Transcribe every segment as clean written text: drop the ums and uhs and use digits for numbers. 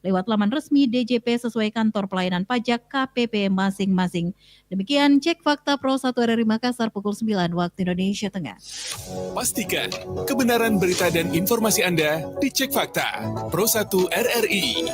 lewat laman resmi DJP sesuai kantor pelayanan pajak KPP masing-masing. Demikian Cek Fakta Pro 1 RRI Makassar pukul 9 waktu Indonesia Tengah. Pastikan kebenaran berita dan informasi Anda dicek fakta. Pro 1 RRI.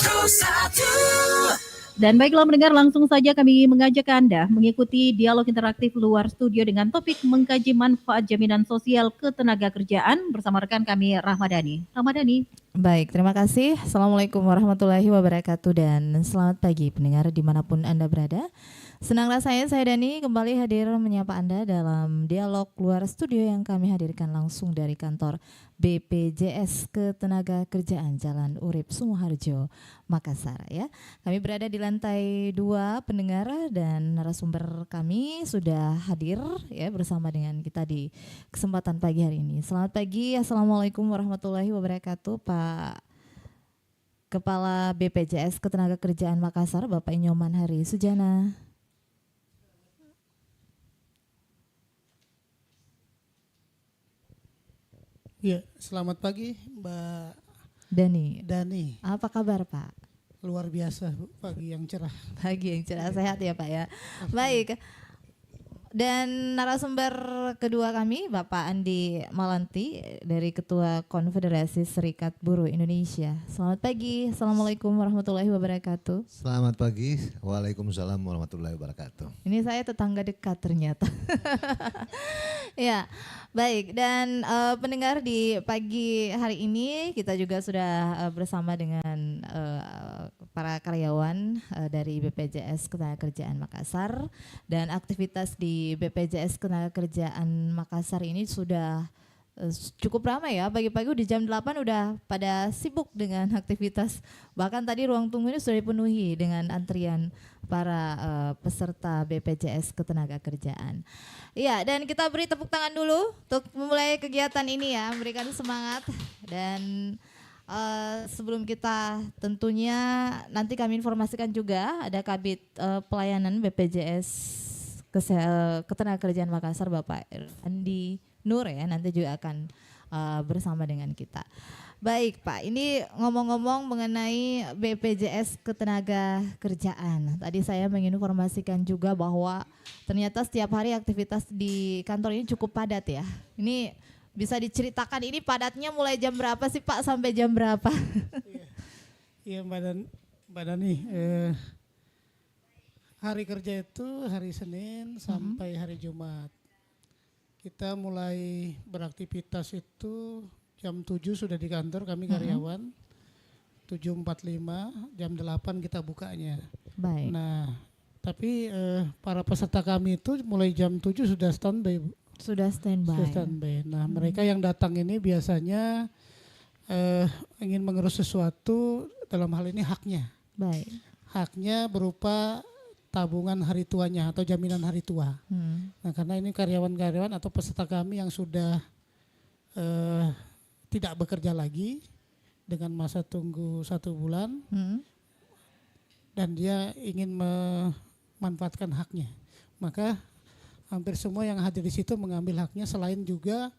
Pro 1. Dan baiklah mendengar, langsung saja kami mengajak Anda mengikuti dialog interaktif luar studio dengan topik mengkaji manfaat jaminan sosial ketenagakerjaan bersama rekan kami Rahmadani. Rahmadani. Baik, terima kasih. Assalamualaikum warahmatullahi wabarakatuh dan selamat pagi pendengar dimanapun Anda berada. Senang rasanya saya Dani kembali hadir menyapa Anda dalam dialog luar studio yang kami hadirkan langsung dari kantor BPJS Ketenagakerjaan Jalan Urip Sumoharjo, Makassar ya. Kami berada di lantai 2 pendengar dan narasumber kami sudah hadir ya bersama dengan kita di kesempatan pagi hari ini. Selamat pagi, Assalamualaikum warahmatullahi wabarakatuh Pak Kepala BPJS Ketenagakerjaan Makassar Bapak Inyoman Hari Sujana. Ya, selamat pagi Mbak Dani. Apa kabar Pak? Luar biasa, pagi yang cerah. Pagi yang cerah, sehat ya Pak ya. Baik. Dan narasumber kedua kami Bapak Andi Malanti dari Ketua Konfederasi Serikat Buruh Indonesia. Selamat pagi, Assalamualaikum warahmatullahi wabarakatuh. Selamat pagi, Waalaikumsalam warahmatullahi wabarakatuh. Ini saya tetangga dekat ternyata. Ya, baik. Dan pendengar di pagi hari ini kita juga sudah bersama dengan para karyawan dari BPJS Ketenagakerjaan Makassar dan aktivitas di BPJS Ketenagakerjaan Makassar ini sudah cukup ramai ya. Pagi-pagi di jam 8 udah pada sibuk dengan aktivitas. Bahkan tadi ruang tunggu ini sudah dipenuhi dengan antrian para peserta BPJS Ketenagakerjaan. Iya, dan kita beri tepuk tangan dulu untuk memulai kegiatan ini ya, memberikan semangat. Dan sebelum kita tentunya nanti kami informasikan juga ada Kabid Pelayanan BPJS Ketenagakerjaan Makassar Bapak Andi Nur ya, nanti juga akan bersama dengan kita. Baik Pak, ini ngomong-ngomong mengenai BPJS Ketenagakerjaan. Tadi saya menginformasikan juga bahwa ternyata setiap hari aktivitas di kantor ini cukup padat ya. Ini bisa diceritakan ini padatnya mulai jam berapa sih Pak sampai jam berapa? Iya Mbak Dani, hari kerja itu hari Senin sampai hari Jumat. Kita mulai beraktivitas itu jam 7 sudah di kantor, kami karyawan. 7.45, jam 8 kita bukanya. Baik. Nah, tapi para peserta kami itu mulai jam 7 sudah standby, Bu. Sudah standby. Nah, mereka yang datang ini biasanya ingin mengurus sesuatu, dalam hal ini haknya. Baik. Haknya berupa tabungan hari tuanya atau jaminan hari tua. Nah, karena ini karyawan-karyawan atau peserta kami yang sudah tidak bekerja lagi dengan masa tunggu 1 bulan, dan dia ingin memanfaatkan haknya, maka hampir semua yang hadir di situ mengambil haknya, selain juga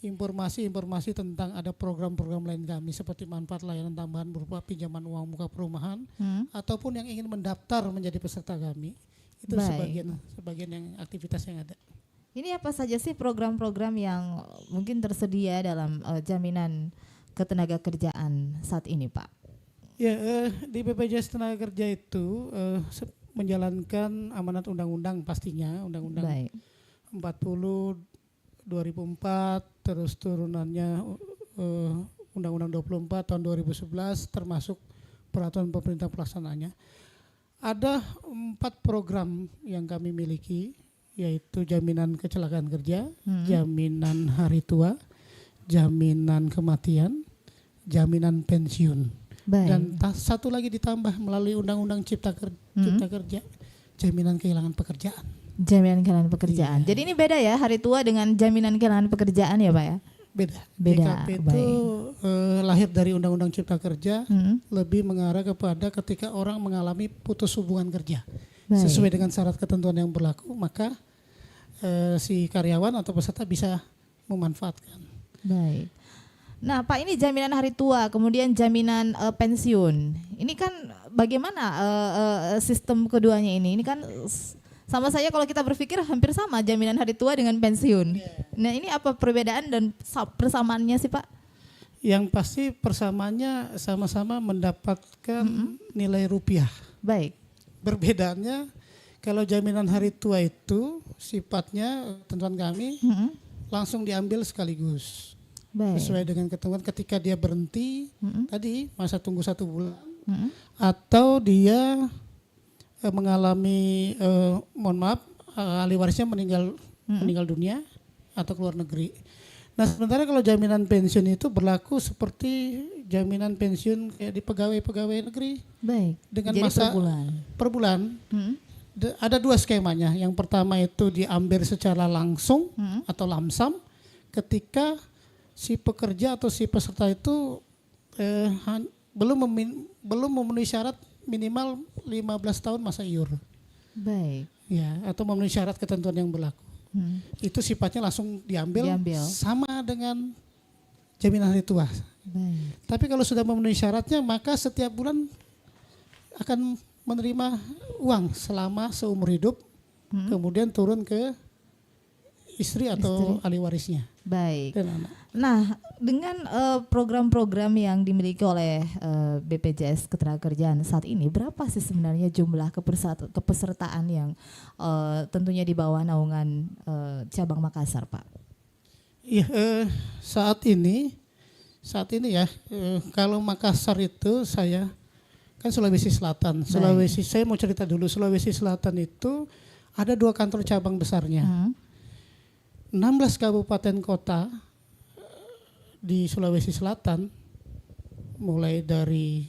informasi-informasi tentang ada program-program lain kami seperti manfaat layanan tambahan berupa pinjaman uang muka perumahan, ataupun yang ingin mendaftar menjadi peserta kami. Itu sebagian yang aktivitas yang ada. Ini apa saja sih program-program yang mungkin tersedia dalam jaminan ketenagakerjaan saat ini Pak? Ya, di BPJS Tenaga Kerja itu menjalankan amanat undang-undang pastinya, Undang-Undang 40 2004, terus turunannya Undang-Undang 24 tahun 2011, termasuk peraturan pemerintah pelaksanaannya. Ada 4 program yang kami miliki, yaitu jaminan kecelakaan kerja, jaminan hari tua, jaminan kematian, jaminan pensiun. Dan satu lagi ditambah melalui Undang-Undang Cipta Kerja, jaminan kehilangan pekerjaan. Jaminan kehilangan pekerjaan. Iya. Jadi ini beda ya hari tua dengan jaminan kehilangan pekerjaan ya Pak ya? Beda. JKP itu lahir dari Undang-Undang Cipta Kerja, lebih mengarah kepada ketika orang mengalami putus hubungan kerja. Sesuai dengan syarat ketentuan yang berlaku, maka si karyawan atau peserta bisa memanfaatkan. Baik. Nah, Pak, ini jaminan hari tua, kemudian jaminan pensiun. Ini kan bagaimana sistem keduanya ini? Ini kan sama saja kalau kita berpikir hampir sama jaminan hari tua dengan pensiun. Nah, ini apa perbedaan dan persamaannya sih, Pak? Yang pasti persamaannya sama-sama mendapatkan nilai rupiah. Baik. Perbedaannya kalau jaminan hari tua itu sifatnya tentuan kami langsung diambil sekaligus. Baik. Sesuai dengan ketentuan ketika dia berhenti tadi masa tunggu 1 bulan atau dia mengalami mohon maaf ahli warisnya meninggal dunia atau keluar negeri. Nah, sementara kalau jaminan pensiun itu berlaku seperti jaminan pensiun kayak di pegawai negeri. Baik. Dengan Jadi masa per bulan. Ada 2 skemanya. Yang pertama itu diambil secara langsung atau lamsam ketika si pekerja atau si peserta itu belum memenuhi syarat minimal 15 tahun masa iur. Baik. Ya, atau memenuhi syarat ketentuan yang berlaku. Itu sifatnya langsung diambil sama dengan jaminan hari tua. Baik. Tapi kalau sudah memenuhi syaratnya maka setiap bulan akan menerima uang selama seumur hidup, kemudian turun ke istri atau ahli warisnya. Baik. Dan anak. Nah, dengan program-program yang dimiliki oleh BPJS Ketenagakerjaan saat ini, berapa sih sebenarnya jumlah kepesertaan yang tentunya di bawah naungan cabang Makassar, Pak? Iya, saat ini ya, kalau Makassar itu saya kan Sulawesi Selatan. Saya mau cerita dulu, Sulawesi Selatan itu ada 2 kantor cabang besarnya. 16 kabupaten kota di Sulawesi Selatan, mulai dari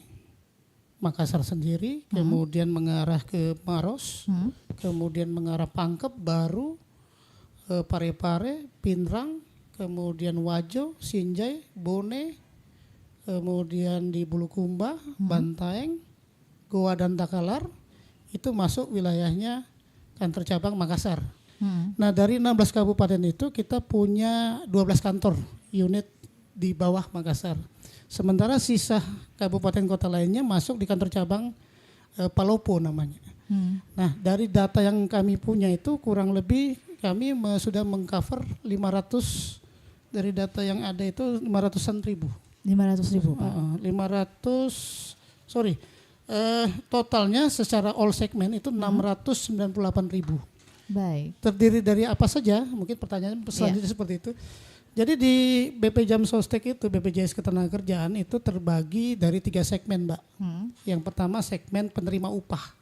Makassar sendiri, kemudian mengarah ke Maros, kemudian mengarah Pangkep, Baru, Parepare, Pinrang, kemudian Wajo, Sinjai, Bone, kemudian di Bulukumba, Bantaeng, Goa dan Takalar, itu masuk wilayahnya kantor cabang Makassar. Nah, dari 16 kabupaten itu kita punya 12 kantor unit di bawah Makassar. Sementara sisa kabupaten kota lainnya masuk di kantor cabang Palopo namanya. Nah, dari data yang kami punya itu kurang lebih kami sudah mengcover 500, dari data yang ada itu 500-an ribu. 500.000, Pak. 500, sorry. Totalnya secara all segmen itu 698.000. Baik. Terdiri dari apa saja? Mungkin pertanyaan selanjutnya seperti itu. Jadi di BP Jam Sostek itu, BPJS Ketenagakerjaan itu terbagi dari 3 segmen, Mbak. Yang pertama segmen penerima upah.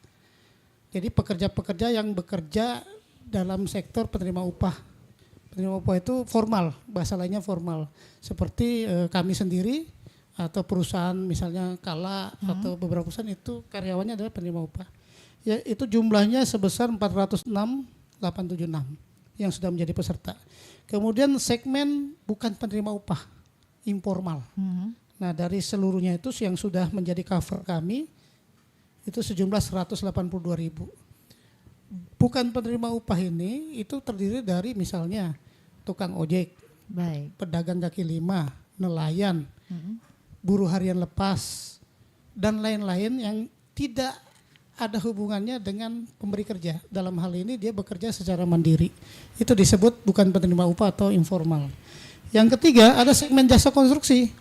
Jadi pekerja-pekerja yang bekerja dalam sektor penerima upah. Penerima upah itu formal, bahasa lainnya formal. Seperti kami sendiri atau perusahaan misalnya Kala atau beberapa perusahaan itu karyawannya adalah penerima upah. Ya, itu jumlahnya sebesar 406.876 yang sudah menjadi peserta. Kemudian segmen bukan penerima upah, informal. Nah, dari seluruhnya itu yang sudah menjadi cover kami itu sejumlah 182.000. Bukan penerima upah ini itu terdiri dari misalnya tukang ojek, Baik. pedagang kaki lima, nelayan, buruh harian lepas, dan lain-lain yang tidak ada hubungannya dengan pemberi kerja. Dalam hal ini dia bekerja secara mandiri. Itu disebut bukan penerima upah atau informal. Yang ketiga ada segmen jasa konstruksi.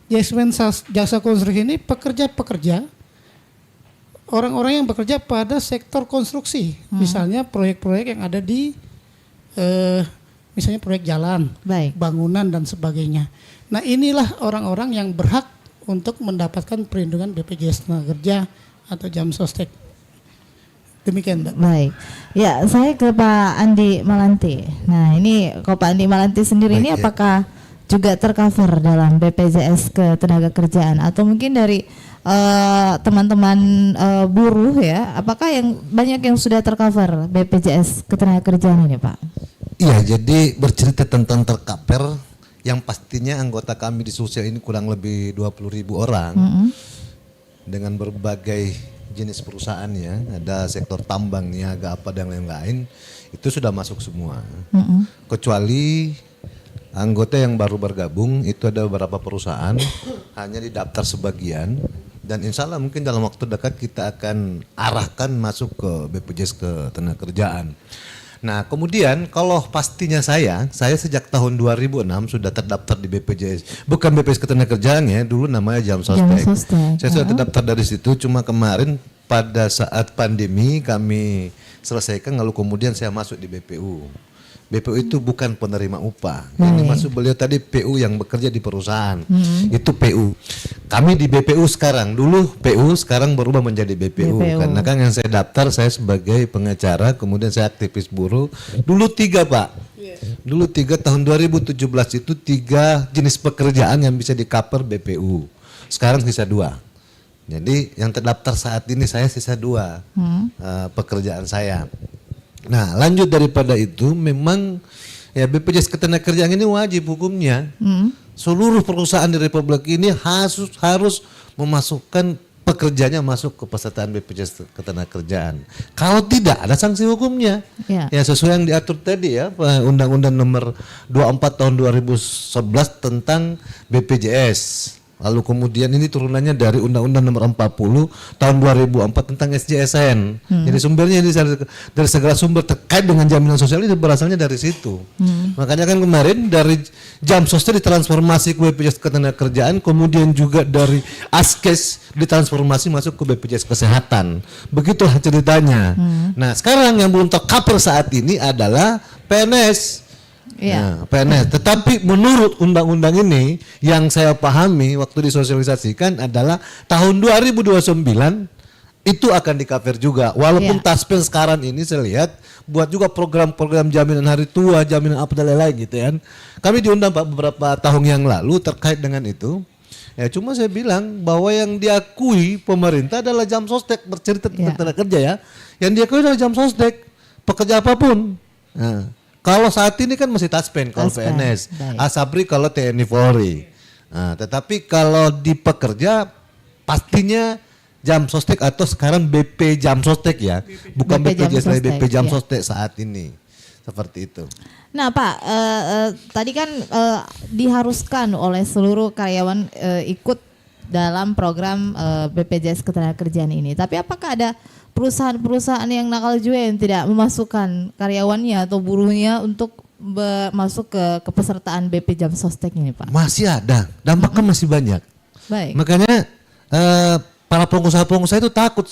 Segmen jasa konstruksi ini pekerja-pekerja, orang-orang yang bekerja pada sektor konstruksi. Misalnya proyek-proyek yang ada di misalnya proyek jalan, Baik. bangunan dan sebagainya. Nah, inilah orang-orang yang berhak untuk mendapatkan perlindungan BPJS Tenagakerja atau Jam Sostek. Demikian, Mbak. Baik. Ya, saya ke Pak Andi Malanti. Nah, ini kalau Pak Andi Malanti sendiri ini apakah juga tercover dalam BPJS Ketenagakerjaan atau mungkin dari teman-teman buruh ya, apakah yang banyak yang sudah tercover BPJS Ketenagakerjaan ini, Pak? Iya, jadi bercerita tentang tercover, yang pastinya anggota kami di sosial ini kurang lebih 20.000 orang dengan berbagai jenis perusahaannya, ada sektor tambang, niaga apa dan lain-lain, itu sudah masuk semua. Kecuali anggota yang baru bergabung itu ada beberapa perusahaan, hanya didaftar sebagian, dan insya Allah mungkin dalam waktu dekat kita akan arahkan masuk ke BPJS Ketenagakerjaan. Nah kemudian kalau pastinya saya sejak tahun 2006 sudah terdaftar di BPJS, bukan BPJS Ketenagakerjaan ya, dulu namanya Jamsostek. Saya sudah terdaftar dari situ, cuma kemarin pada saat pandemi kami selesaikan, lalu kemudian saya masuk di BPU. BPU itu bukan penerima upah. Ini masuk beliau tadi PU yang bekerja di perusahaan. Itu PU. Kami di BPU sekarang. Dulu PU, sekarang berubah menjadi BPU. Karena kan yang saya daftar saya sebagai pengacara, kemudian saya aktivis buruh. Dulu 3 Pak. Dulu 3 tahun 2017 itu 3 jenis pekerjaan yang bisa di-cover BPU. Sekarang sisa 2. Jadi yang terdaftar saat ini saya sisa 2 pekerjaan saya. Nah lanjut daripada itu memang ya BPJS Ketenagakerjaan ini wajib hukumnya. Seluruh perusahaan di Republik ini harus memasukkan pekerjanya masuk ke pesertaan BPJS Ketenagakerjaan. Kalau tidak ada sanksi hukumnya. Ya sesuai yang diatur tadi ya Undang-Undang Nomor 24 tahun 2011 tentang BPJS. Lalu kemudian ini turunannya dari Undang-Undang Nomor 40 tahun 2004 tentang SJSN. Jadi sumbernya ini dari segala sumber terkait dengan jaminan sosial ini berasalnya dari situ. Makanya kan kemarin dari Jamsostek ditransformasi ke BPJS Ketenagakerjaan, kemudian juga dari Askes ditransformasi masuk ke BPJS Kesehatan. Begitulah ceritanya. Nah sekarang yang belum tercover saat ini adalah PNS. Nah, PNS. Tetapi menurut undang-undang ini yang saya pahami waktu disosialisasikan adalah tahun 2029 itu akan di-cover juga. Walaupun Taspen sekarang ini saya lihat buat juga program-program jaminan hari tua, jaminan apa dan lain-lain gitu kan. Kami diundang Pak beberapa tahun yang lalu terkait dengan itu. Ya cuma saya bilang bahwa yang diakui pemerintah adalah Jamsostek, bercerita tentang tenaga kerja ya. Yang diakui adalah Jamsostek, pekerja apapun. Nah, kalau saat ini kan masih Taspen kalau PNS, Asabri kalau TNI Polri. Nah, tetapi kalau di pekerja pastinya Jamsostek atau sekarang BP Jamsostek ya, bukan BPJS lagi, BP Jamsostek saat ini. Seperti itu. Nah Pak, tadi kan diharuskan oleh seluruh karyawan ikut dalam program BPJS Ketenagakerjaan ini. Tapi apakah ada perusahaan-perusahaan yang nakal juga yang tidak memasukkan karyawannya atau buruhnya untuk masuk ke kepesertaan BP Jamsostek ini Pak? Masih ada, dampaknya masih banyak. Baik. Makanya para pengusaha-pengusaha itu takut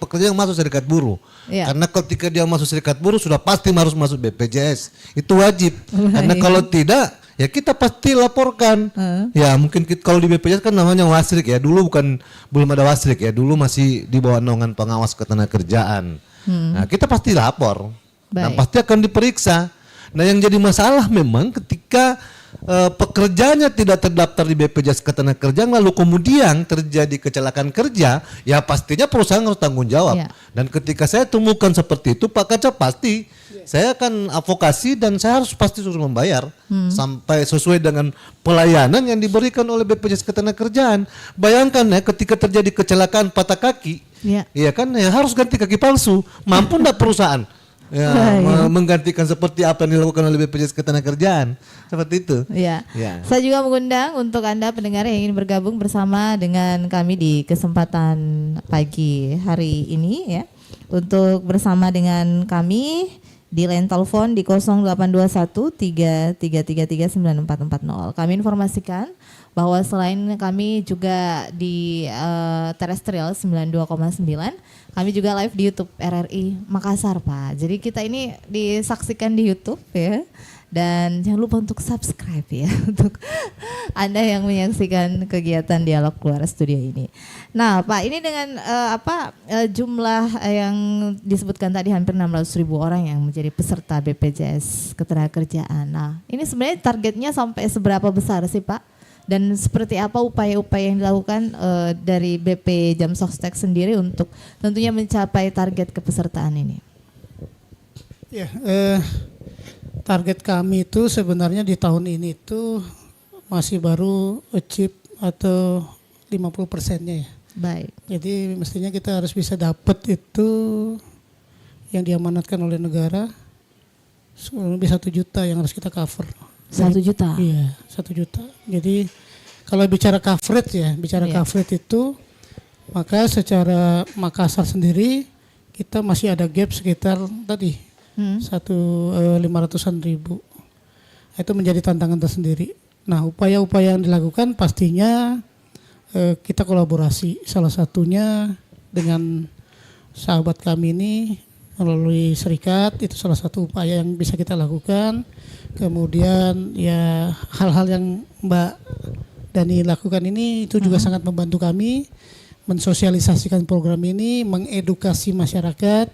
pekerja yang masuk serikat buruh. Karena ketika dia masuk serikat buruh sudah pasti harus masuk BPJS. Itu wajib. Karena kalau tidak ya kita pasti laporkan. Ya mungkin kalau di BPJS kan namanya wasrik ya. Dulu belum ada wasrik ya. Dulu masih di bawah naungan pengawas ketenagakerjaan. Nah kita pasti lapor. Dan pasti akan diperiksa. Nah yang jadi masalah memang ketika pekerjanya tidak terdaftar di BPJS Ketenagakerjaan lalu kemudian terjadi kecelakaan kerja, ya pastinya perusahaan harus tanggung jawab. Dan ketika saya temukan seperti itu Pak Kaca pasti saya akan advokasi dan saya harus pasti suruh membayar sampai sesuai dengan pelayanan yang diberikan oleh BPJS Ketenagakerjaan. Bayangkan ya ketika terjadi kecelakaan patah kaki, ya kan ya harus ganti kaki palsu. Mampu enggak perusahaan? Menggantikan seperti apa yang dilakukan oleh BPJS Ketenagakerjaan seperti itu. Saya juga mengundang untuk Anda pendengar yang ingin bergabung bersama dengan kami di kesempatan pagi hari ini ya, untuk bersama dengan kami di line telepon di 0821 3333 9440. Kami informasikan bahwa selain kami juga di terestrial 92,9, kami juga live di YouTube RRI Makassar Pak. Jadi kita ini disaksikan di YouTube ya. Dan jangan lupa untuk subscribe ya untuk Anda yang menyaksikan kegiatan Dialog Luar Studio ini. Nah Pak, ini dengan jumlah yang disebutkan tadi hampir 600.000 orang yang menjadi peserta BPJS Ketenagakerjaan. Nah ini sebenarnya targetnya sampai seberapa besar sih Pak? Dan seperti apa upaya-upaya yang dilakukan dari BP Jamsostek sendiri untuk tentunya mencapai target kepesertaan ini? Ya, target kami itu sebenarnya di tahun ini itu masih baru achieve atau 50%-nya ya. Baik. Jadi mestinya kita harus bisa dapat itu yang diamanatkan oleh negara lebih 1 juta yang harus kita cover 1 juta. Iya, 1 juta. Jadi kalau bicara coverage ya, coverage itu, maka secara Makassar sendiri kita masih ada gap sekitar tadi 500-an ribu. Itu menjadi tantangan tersendiri. Nah, upaya-upaya yang dilakukan pastinya kita kolaborasi. Salah satunya dengan sahabat kami ini melalui serikat, itu salah satu upaya yang bisa kita lakukan. Kemudian ya hal-hal yang Mbak Dani lakukan ini itu juga sangat membantu kami mensosialisasikan program ini, mengedukasi masyarakat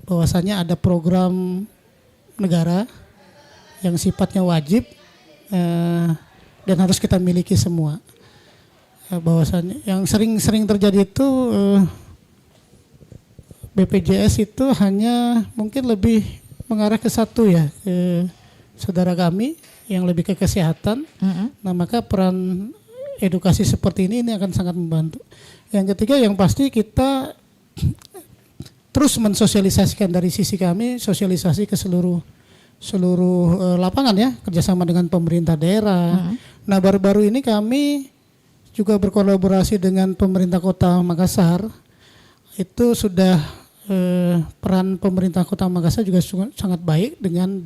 bahwasanya ada program negara yang sifatnya wajib dan harus kita miliki semua. Bahwasanya yang sering terjadi itu BPJS itu hanya mungkin lebih mengarah ke satu ya, ke saudara kami yang lebih ke kesehatan. Nah, maka peran edukasi seperti ini akan sangat membantu. Yang ketiga yang pasti kita terus mensosialisasikan dari sisi kami, sosialisasi ke seluruh lapangan ya, kerjasama dengan pemerintah daerah. Nah, baru-baru ini kami juga berkolaborasi dengan pemerintah Kota Makassar. Itu sudah peran pemerintah Kota Makassar juga sangat baik dengan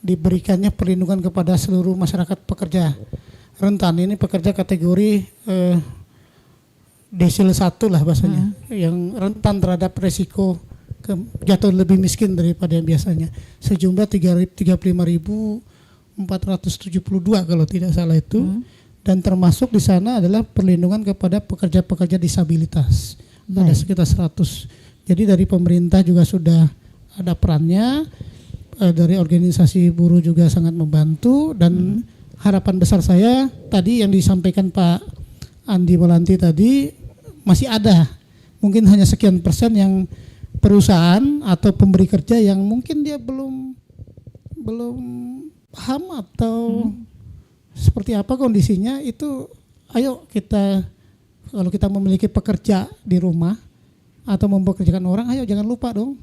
diberikannya perlindungan kepada seluruh masyarakat pekerja rentan. Ini pekerja kategori desil 1 lah bahasanya, yang rentan terhadap resiko jatuh lebih miskin daripada yang biasanya. Sejumlah 35.472 kalau tidak salah itu. Dan termasuk di sana adalah perlindungan kepada pekerja-pekerja disabilitas. Ada sekitar 100. Jadi dari pemerintah juga sudah ada perannya, dari organisasi buruh juga sangat membantu, dan harapan besar saya tadi yang disampaikan Pak Andi Melanti tadi, masih ada mungkin hanya sekian persen yang perusahaan atau pemberi kerja yang mungkin dia belum paham atau seperti apa kondisinya. Itu ayo kita, kalau kita memiliki pekerja di rumah atau mempekerjakan orang, ayo jangan lupa dong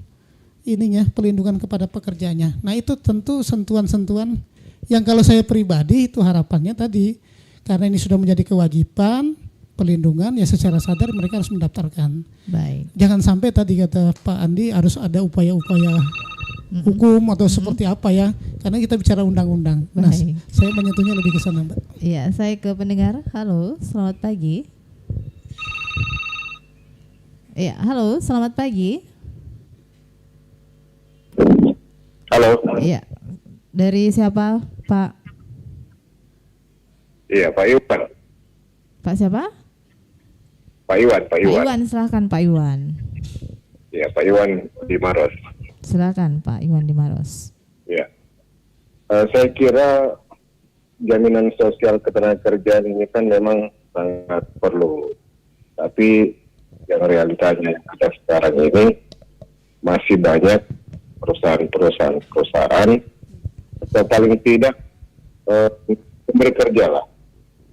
ininya, perlindungan kepada pekerjanya. Nah, itu tentu sentuhan-sentuhan yang kalau saya pribadi itu harapannya tadi, karena ini sudah menjadi kewajiban perlindungan, ya secara sadar mereka harus mendaftarkan. Baik. Jangan sampai tadi kata Pak Andi harus ada upaya-upaya hukum atau seperti apa ya, karena kita bicara undang-undang. Nah, saya menyentuhnya lebih ke sana, Mbak. Iya, saya ke pendengar. Halo, selamat pagi. Iya, halo, selamat pagi. Halo. Iya. Dari siapa, Pak? Iya, Pak Iwan. Pak siapa? Pak Iwan. Pak Iwan, silakan Pak Iwan. Iya, Pak Iwan di Maros. Silakan Pak Iwan di Maros. Iya. Saya kira jaminan sosial ketenagakerjaan ini kan memang sangat perlu. Tapi yang realitanya yang ada sekarang ini masih banyak perusahaan atau paling tidak pemberi kerja lah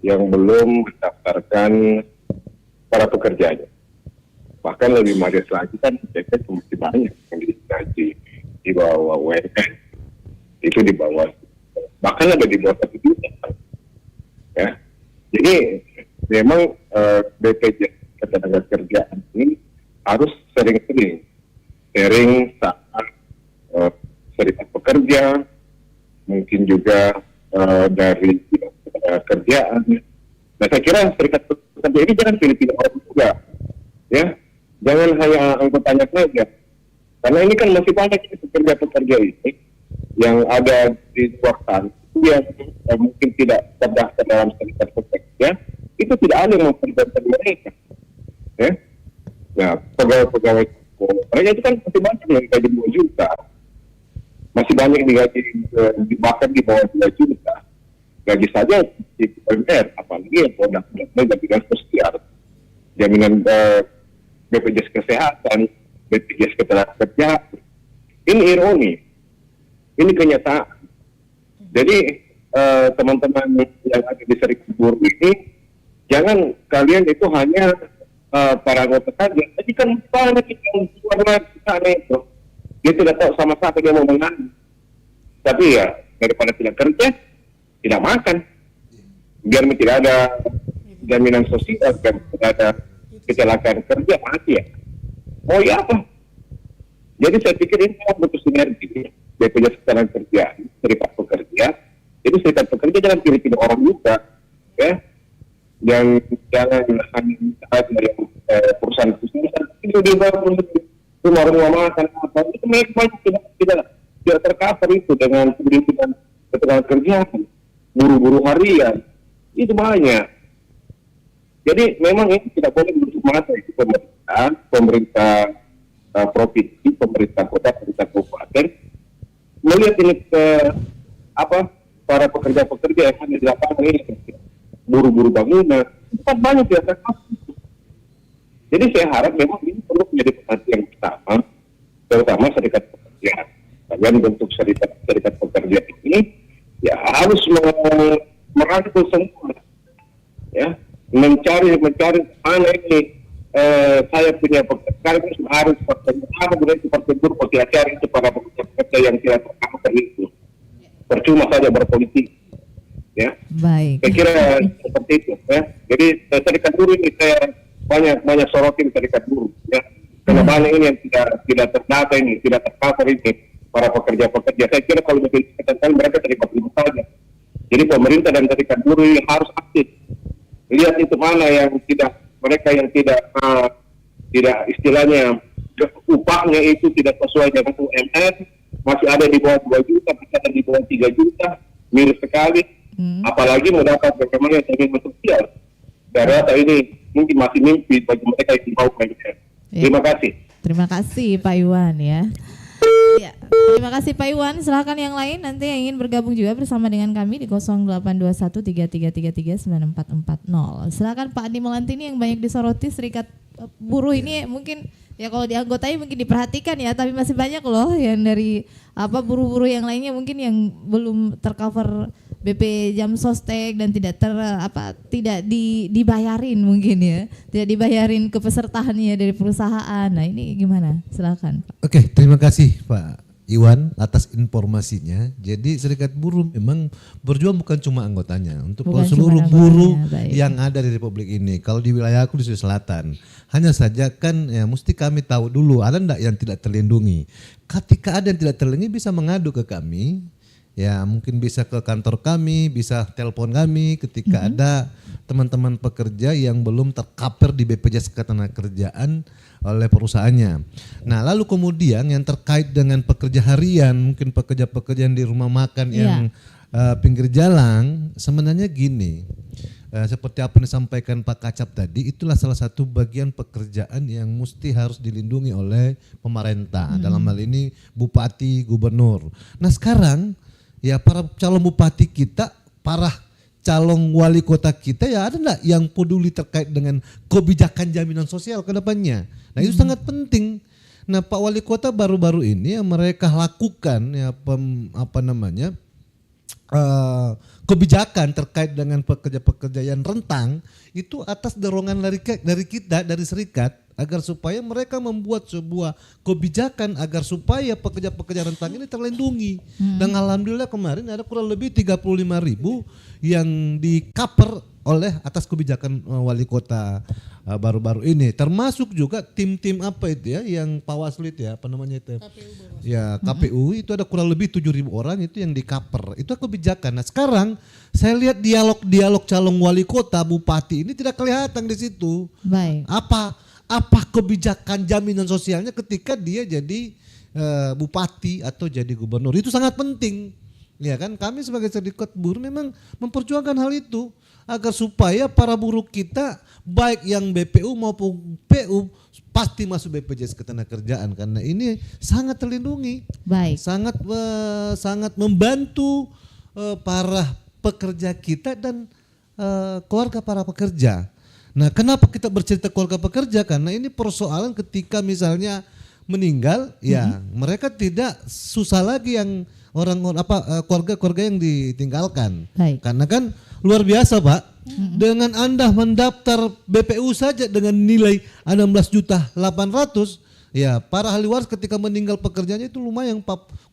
yang belum mendaftarkan para pekerjanya. Bahkan lebih manis lagi kan mereka masih banyak yang digaji di bawah UMR, itu di bawah, bahkan ada di bawah 1 juta. Ya, jadi memang BPJS Ketenagakerjaan ini harus sering-sering saat serikat pekerja, mungkin juga dari kerjaan. Nah, saya kira serikat pekerja ini jangan pilih-pilih orang juga, ya. Jangan hanya anggotanya saja, karena ini kan masih banyak pekerja-pekerja ini yang ada di luar sana yang mungkin tidak terdaftar dalam serikat pekerja, itu tidak ada yang memperjuangkan mereka, ya. Nah, pegawai-pegawai mereka itu kan masih banyak yang gaji 2 juta, masih banyak digaji bahkan di bawah 2 juta. Gaji saja di UMR, apalagi yang produk-produknya jaminan sosial, jaminan BPJS Kesehatan, BPJS Ketenagakerjaan. Ini ironi, ini kenyataan. Jadi teman-teman yang ada di serikat buruh ini, jangan kalian itu hanya para anggota saja. Jadi kan banyak yang luar sana itu, dia tidak tahu sama sekali dia mau menang. Tapi ya daripada tidak kerja, tidak makan. Biar tidak ada jaminan sosial, biar tidak ada kecelakaan kerja, mati ya. Oh iya apa? Jadi saya pikir ini butuh sinergi BPJS Ketenagakerjaan, serikat pekerja. Jadi serikat pekerja jangan pilih-pilih orang juga, ya. Jangan hanya dari perusahaan itu dia rumah makan apa itu mereka tidak tercover itu dengan pendidikan ketenagakerjaan, buru-buru harian itu banyak. Jadi memang ini tidak boleh menutup mata itu pemerintah provinsi, pemerintah kota, pemerintah kabupaten melihat ini para pekerja-pekerja yang ada di lapangan ini, buru-buru bangunan, tempat banyak yang tercover. Jadi saya harap memang ini perlu menjadi perhatian utama, terutama serikat pekerja. Dan bentuk serikat pekerja ini ya harus merangkul semua, ya, mencari mana ini saya punya pekerjaan harus seperti buruk cari itu para pekerja yang tidak tercover itu. Percuma saja berpolitik, ya. Baik. Saya kira seperti itu, ya. Jadi serikat buruh ini saya banyak sorotin serikat buruh, ya. Karena banyak ini yang tidak terdata ini, tidak tercover ini para pekerja-pekerja. Saya kira kalau begitu mereka terlibat itu saja. Jadi pemerintah dan serikat buruh ini harus aktif. Lihat itu mana yang mereka yang tidak istilahnya upahnya itu tidak sesuai dengan UMR, masih ada di bawah 2 juta, masih ada di bawah 3 juta, miris sekali. Apalagi mendapat bagaimana jaminan sosial. Saya rasa ini mungkin masih mimpi bagi mereka yang mau mereka. Terima kasih. Terima kasih Pak Iwan ya. Ya, terima kasih Pak Iwan. Silakan yang lain nanti yang ingin bergabung juga bersama dengan kami di 082133339440. Silakan Pak Andi Melantini yang banyak disoroti serikat buruh ini mungkin ya kalau di anggotanya mungkin diperhatikan ya, tapi masih banyak loh yang dari buruh-buruh yang lainnya mungkin yang belum tercover BP Jam Sostek dan tidak dibayarin mungkin ya, tidak dibayarin kepesertaannya dari perusahaan. Nah ini gimana? Silakan. Oke, terima kasih Pak Iwan atas informasinya. Jadi serikat buruh memang berjuang bukan cuma anggotanya, untuk seluruh buruh yang ada di Republik ini. Kalau di wilayah aku di Sulawesi Selatan, hanya saja kan ya mesti kami tahu dulu ada enggak yang tidak terlindungi. Ketika ada yang tidak terlindungi bisa mengadu ke kami. Ya mungkin bisa ke kantor kami, bisa telepon kami ketika ada teman-teman pekerja yang belum tercover di BPJS Ketenagakerjaan oleh perusahaannya. Nah lalu kemudian yang terkait dengan pekerja harian, mungkin pekerja-pekerja yang di rumah makan yang pinggir jalan, sebenarnya gini, seperti apa yang disampaikan Pak Kacap tadi, itulah salah satu bagian pekerjaan yang mesti harus dilindungi oleh pemerintah, dalam hal ini bupati, gubernur. Nah sekarang ya para calon bupati kita, para calon wali kota kita ya ada enggak yang peduli terkait dengan kebijakan jaminan sosial ke depannya. Nah itu sangat penting. Nah Pak Wali Kota baru-baru ini yang mereka lakukan ya kebijakan terkait dengan pekerja-pekerja yang rentang itu atas dorongan dari kita, dari serikat, agar supaya mereka membuat sebuah kebijakan agar supaya pekerja-pekerja rentang ini terlindungi. Dan alhamdulillah kemarin ada kurang lebih 35.000 yang di-cover oleh atas kebijakan wali kota baru-baru ini, termasuk juga tim-tim apa itu ya yang Pawaslu itu ya, apa namanya itu? Ya KPU itu ada kurang lebih 7.000 orang itu yang di-cover. Itu kebijakan. Nah sekarang saya lihat dialog calon wali kota, bupati ini tidak kelihatan di situ. Baik. Apa kebijakan jaminan sosialnya ketika dia jadi bupati atau jadi gubernur, itu sangat penting. Ya kan, kami sebagai serikat buruh memang memperjuangkan hal itu agar supaya para buruh kita baik yang BPU maupun PU pasti masuk BPJS Ketenagakerjaan, karena ini sangat terlindungi. Baik. Sangat membantu para pekerja kita dan keluarga para pekerja. Nah, kenapa kita bercerita keluarga pekerja? Karena ini persoalan ketika misalnya meninggal, ya mereka tidak susah lagi yang keluarga-keluarga yang ditinggalkan. Baik. Karena kan luar biasa Pak, dengan Anda mendaftar BPU saja dengan nilai 16.800.000, Ya, para ahli waris ketika meninggal pekerjaannya itu lumayan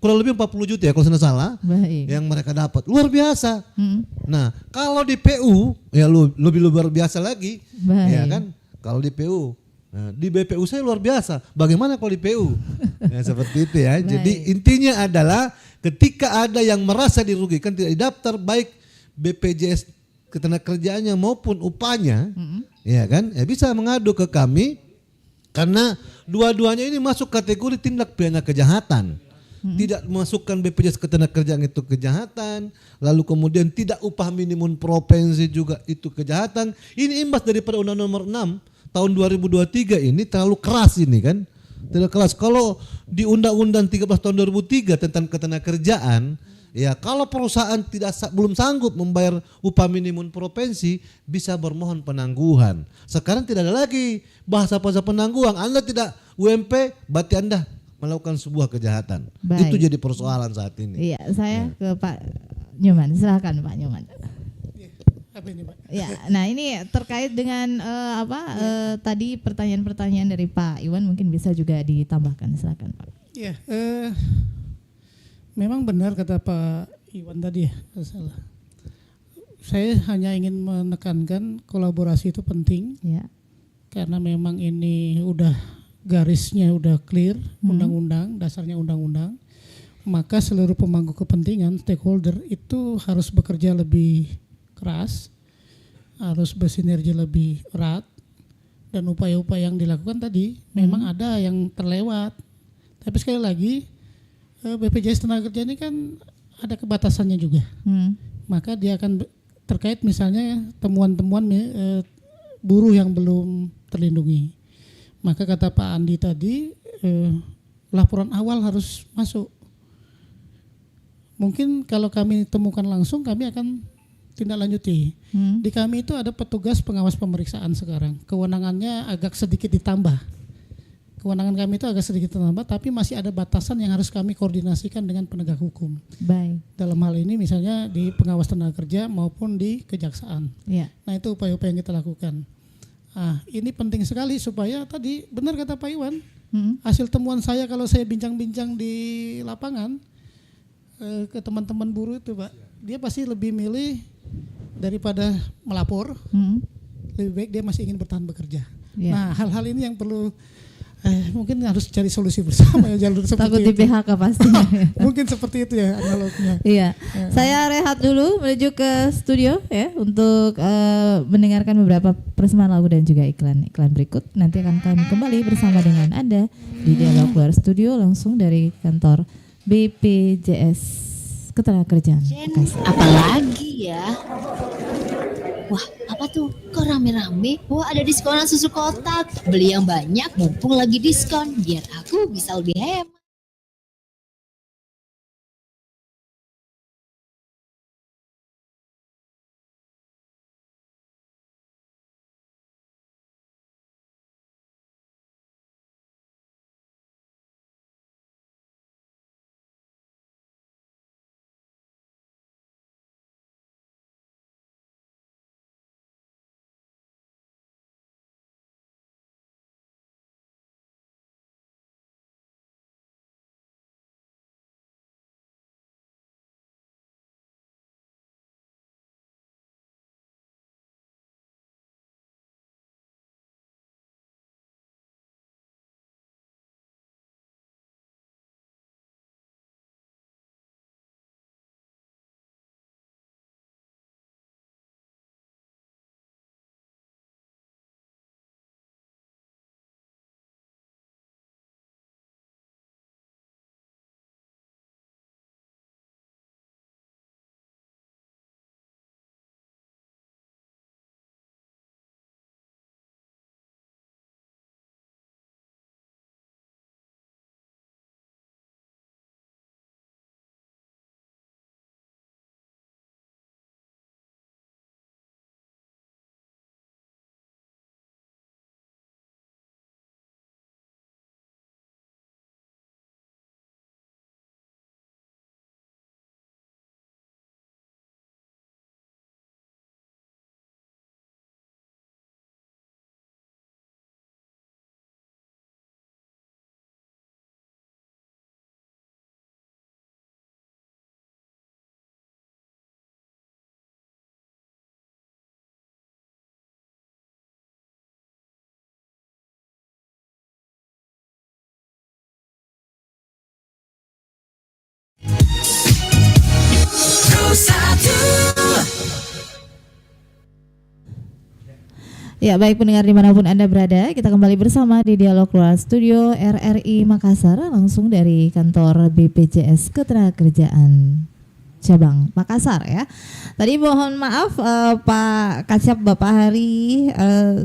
kurang lebih 40 juta ya kalau saya tidak salah. Baik. Yang mereka dapat. Luar biasa. Hmm. Nah, kalau di PU ya lebih luar biasa lagi. Baik. Ya kan? Kalau di PU. Nah, di BPU saya luar biasa. Bagaimana kalau di PU? Ya, seperti itu ya. Jadi intinya adalah ketika ada yang merasa dirugikan tidak didaftar baik BPJS ketenagakerjaannya maupun upahnya, ya kan? Ya bisa mengadu ke kami karena dua-duanya ini masuk kategori tindak pidana kejahatan. Tidak memasukkan BPJS ketenagakerjaan itu kejahatan, lalu kemudian tidak upah minimum provinsi juga itu kejahatan. Ini imbas daripada Undang-Undang Nomor 6 tahun 2023 ini terlalu keras ini kan. Tidak keras. Kalau di Undang-Undang 13 tahun 2003 tentang ketenagakerjaan, ya kalau perusahaan belum sanggup membayar upah minimum provinsi bisa bermohon penangguhan. Sekarang tidak ada lagi bahasa penangguhan. Anda tidak UMP berarti Anda melakukan sebuah kejahatan. Baik. Itu jadi persoalan saat ini. Iya, saya ke Pak Nyoman. Silakan Pak Nyoman. Apa ini, Pak? Ya, nah ini terkait dengan tadi pertanyaan-pertanyaan dari Pak Iwan mungkin bisa juga ditambahkan. Silakan Pak. Iya, memang benar kata Pak Iwan tadi ya, salah. Saya hanya ingin menekankan kolaborasi itu penting. Ya. Karena memang ini udah garisnya udah clear, undang-undang, dasarnya undang-undang. Maka seluruh pemangku kepentingan, stakeholder itu harus bekerja lebih keras, harus bersinergi lebih erat, dan upaya-upaya yang dilakukan tadi memang ada yang terlewat. Tapi sekali lagi BPJS Tenaga Kerja ini kan ada kebatasannya juga. Maka dia akan terkait misalnya temuan-temuan buruh yang belum terlindungi. Maka kata Pak Andi tadi laporan awal harus masuk. Mungkin kalau kami temukan langsung kami akan tindak lanjuti. Di kami itu ada petugas pengawas pemeriksaan sekarang. Kewenangannya agak sedikit ditambah. Kewenangan kami itu agak sedikit ditambah, tapi masih ada batasan yang harus kami koordinasikan dengan penegak hukum. Baik. Dalam hal ini misalnya di pengawas tenaga kerja maupun di kejaksaan. Ya. Nah itu upaya-upaya yang kita lakukan. Ini penting sekali supaya tadi benar kata Pak Iwan, hasil temuan saya kalau saya bincang-bincang di lapangan ke teman-teman buruh itu Pak, dia pasti lebih milih daripada melapor, lebih baik dia masih ingin bertahan bekerja. Ya. Nah hal-hal ini yang perlu mungkin harus cari solusi bersama ya, jalur seperti Takut di itu. PHK pastinya. Mungkin seperti itu ya analognya. Iya, saya rehat dulu menuju ke studio ya untuk mendengarkan beberapa persembahan lagu dan juga iklan berikut. Nanti akan kami kembali bersama dengan Anda di Dialog Luar Studio langsung dari kantor BPJS Ketenagakerjaan Bekasi. Apalagi ya? Wah, apa tuh? Kok rame-rame? Wah, ada diskonan susu kotak. Beli yang banyak mumpung lagi diskon. Biar aku bisa lebih hemat. Ya, baik pendengar dimanapun Anda berada, kita kembali bersama di Dialog Luar Studio RRI Makassar, langsung dari kantor BPJS Ketenagakerjaan Cabang Makassar ya. Tadi mohon maaf Pak Kacap, Bapak Hari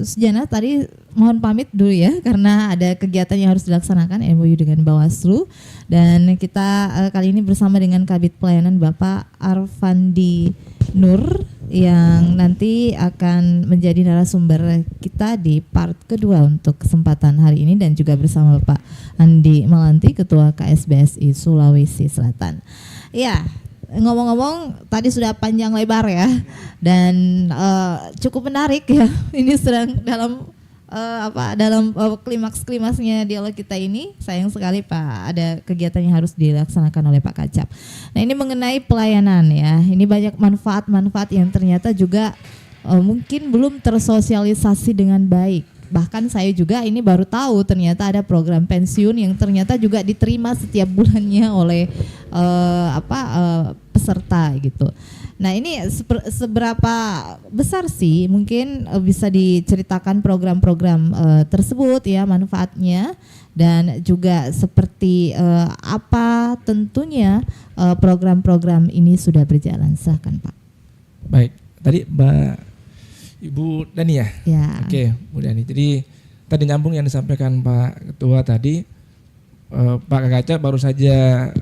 Sujana, tadi mohon pamit dulu ya karena ada kegiatan yang harus dilaksanakan MOU dengan Bawaslu, dan kita kali ini bersama dengan Kabid Pelayanan Bapak Arfandi Nur yang nanti akan menjadi narasumber kita di part kedua untuk kesempatan hari ini, dan juga bersama Bapak Andi Melanti, Ketua KSBSI Sulawesi Selatan. Ya, ngomong-ngomong tadi sudah panjang lebar ya, dan cukup menarik ya. Ini sedang dalam klimaks-klimaksnya dialog kita ini. Sayang sekali Pak, ada kegiatan yang harus dilaksanakan oleh Pak Kacap. Nah, ini mengenai pelayanan ya. Ini banyak manfaat-manfaat yang ternyata juga mungkin belum tersosialisasi dengan baik. Bahkan saya juga ini baru tahu ternyata ada program pensiun yang ternyata juga diterima setiap bulannya oleh peserta gitu. Nah, ini seberapa besar sih mungkin bisa diceritakan program-program tersebut ya, manfaatnya, dan juga seperti apa tentunya program-program ini sudah berjalan. Silakan Pak. Baik, tadi Ibu Dani ya? Ya. Oke, Bu Dani. Jadi tadi nyambung yang disampaikan Pak Ketua tadi, Pak Kaca baru saja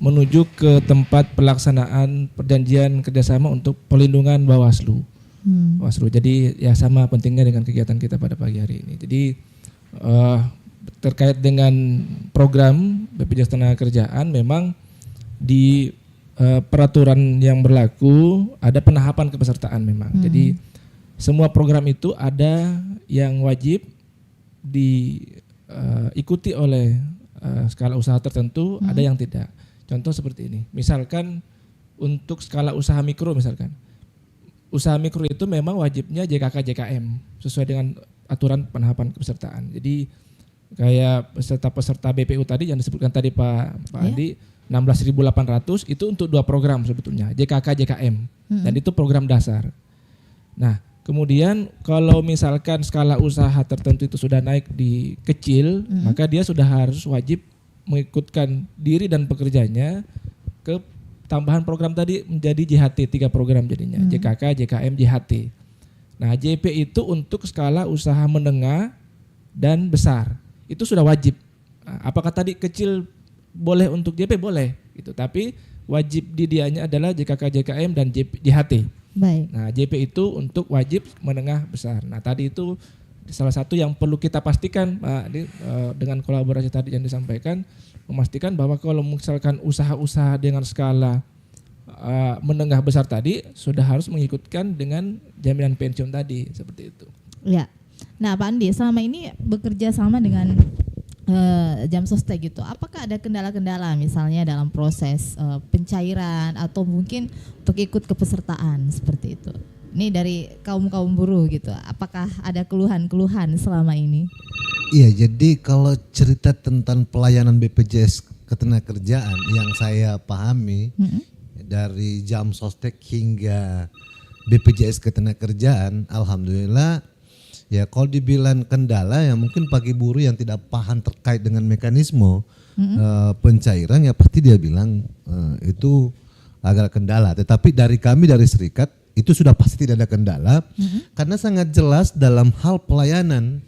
menuju ke tempat pelaksanaan perjanjian kerjasama untuk pelindungan Bawaslu. Bawaslu. Jadi ya sama pentingnya dengan kegiatan kita pada pagi hari ini. Jadi terkait dengan program BPJS Ketenagakerjaan, memang di peraturan yang berlaku ada penahapan kepesertaan memang. Jadi semua program itu ada yang wajib diikuti oleh skala usaha tertentu, ada yang tidak. Contoh seperti ini, misalkan untuk skala usaha mikro misalkan. Usaha mikro itu memang wajibnya JKK JKM sesuai dengan aturan penahapan kepesertaan. Jadi kayak peserta-peserta BPU tadi yang disebutkan tadi Pak Andi, 16.800 itu untuk 2 program sebetulnya, JKK JKM, dan itu program dasar. Nah, kemudian kalau misalkan skala usaha tertentu itu sudah naik di kecil, maka dia sudah harus wajib mengikutkan diri dan pekerjanya ke tambahan program tadi menjadi JHT, 3 program jadinya, JKK, JKM, JHT. Nah, JP itu untuk skala usaha menengah dan besar, itu sudah wajib. Nah, apakah tadi kecil boleh untuk JP? Boleh, gitu. Tapi wajib di dianya adalah JKK, JKM, dan JHT. Baik. Nah, JP itu untuk wajib menengah besar. Nah, tadi itu salah satu yang perlu kita pastikan Pak, dengan kolaborasi tadi yang disampaikan, memastikan bahwa kalau misalkan usaha-usaha dengan skala menengah besar tadi sudah harus mengikutkan dengan jaminan pensiun tadi, seperti itu. Ya. Nah, Pak Andi selama ini bekerja sama dengan Jamsostek gitu. Apakah ada kendala-kendala misalnya dalam proses pencairan atau mungkin untuk ikut kepesertaan seperti itu? Ini dari kaum buruh gitu. Apakah ada keluhan-keluhan selama ini? Iya, jadi kalau cerita tentang pelayanan BPJS Ketenagakerjaan yang saya pahami dari Jamsostek hingga BPJS Ketenagakerjaan, alhamdulillah ya, kalau dibilang kendala ya mungkin bagi buruh yang tidak paham terkait dengan mekanisme pencairan ya pasti dia bilang itu agak kendala. Tetapi dari kami dari serikat itu sudah pasti tidak ada kendala karena sangat jelas dalam hal pelayanan.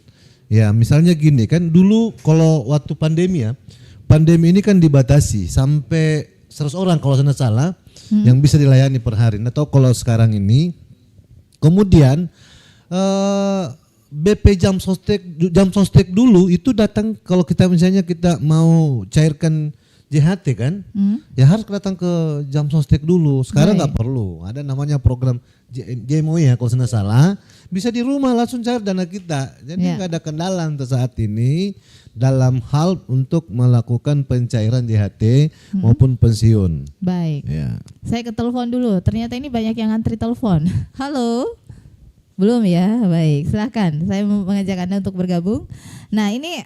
Ya misalnya gini kan, dulu kalau waktu pandemi ya, pandemi ini kan dibatasi sampai 100 orang kalau saya salah yang bisa dilayani per hari. Atau kalau sekarang ini kemudian BP Jamsostek dulu itu datang kalau kita misalnya kita mau cairkan JHT kan, ya harus datang ke Jamsostek dulu. Sekarang nggak perlu, ada namanya program JMO ya kalau saya salah, bisa di rumah langsung cair dana kita. Jadi nggak ada kendala untuk saat ini dalam hal untuk melakukan pencairan JHT maupun pensiun. Baik. Ya. Saya ke telepon dulu. Ternyata ini banyak yang antri telepon. Halo. Belum ya? Baik, silakan. Saya mengajak Anda untuk bergabung. Nah, ini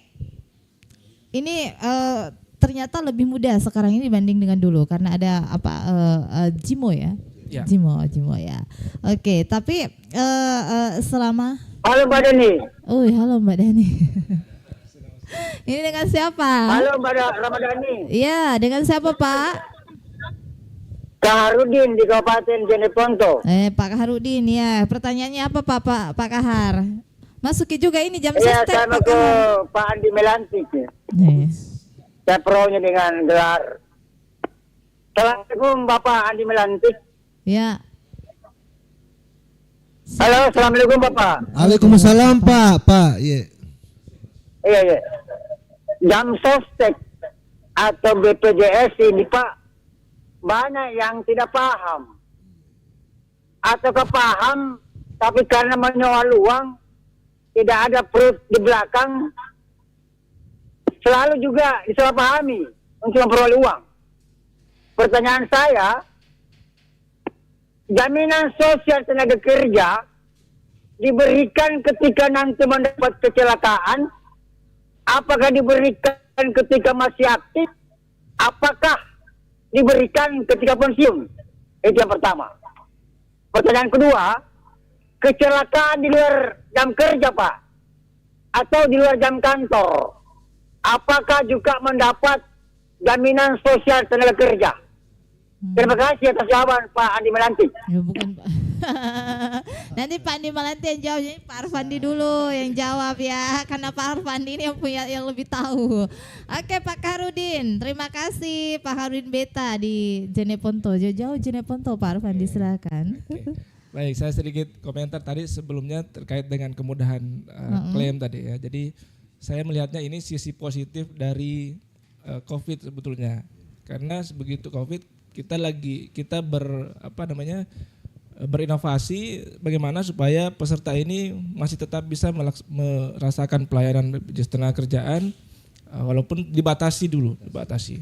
ternyata lebih mudah sekarang ini dibanding dengan dulu karena ada Jimo ya. Ya. Jimo ya. Oke, tapi selama Halo Mbak Dani. halo Mbak Dani. Ini dengan siapa? Halo Mbak Ramadhani. Iya, dengan siapa Pak? Kak Harudin di Kabupaten Jeneponto. Pak Harudin ya. Pertanyaannya apa Pak Kahar? Masuki juga ini jam Iya, sestek saya mau Pak ke Kahar. Pak Andi Melantik. Ya. Nih. Saya pro-nya dengan gelar. Assalamualaikum Bapak Andi Melantik. Ya. Halo, Assalamualaikum Bapak. Waalaikumsalam Pak. Iya. Iya. Jam sostek atau BPJS ini Pak, banyak yang tidak paham. Atau paham, tapi karena menyoal uang, tidak ada perut di belakang, selalu juga disalahpahami untuk memperoleh uang. Pertanyaan saya, jaminan sosial tenaga kerja diberikan ketika nanti mendapat kecelakaan, apakah diberikan ketika masih aktif, apakah diberikan ketika pensiun? Itu yang pertama. Pertanyaan kedua, kecelakaan di luar jam kerja Pak, atau di luar jam kantor, apakah juga mendapat jaminan sosial tenaga kerja? Terima kasih atas jawaban Pak Andi Melantik. Ya bukan Pak. Nanti Pak Andi Malanti yang jawab, jadi Pak Arfandi dulu yang jawab ya, karena Pak Arfandi ini yang lebih tahu. Oke Pak Harudin, terima kasih Pak Harudin Beta di Jeneponto, jauh-jauh Jeneponto Pak Arfandi silakan. Oke. Baik, saya sedikit komentar tadi sebelumnya terkait dengan kemudahan klaim tadi ya. Jadi saya melihatnya ini sisi positif dari COVID sebetulnya, karena begitu COVID kita berinovasi bagaimana supaya peserta ini masih tetap bisa merasakan pelayanan BPJS Ketenagakerjaan walaupun dibatasi.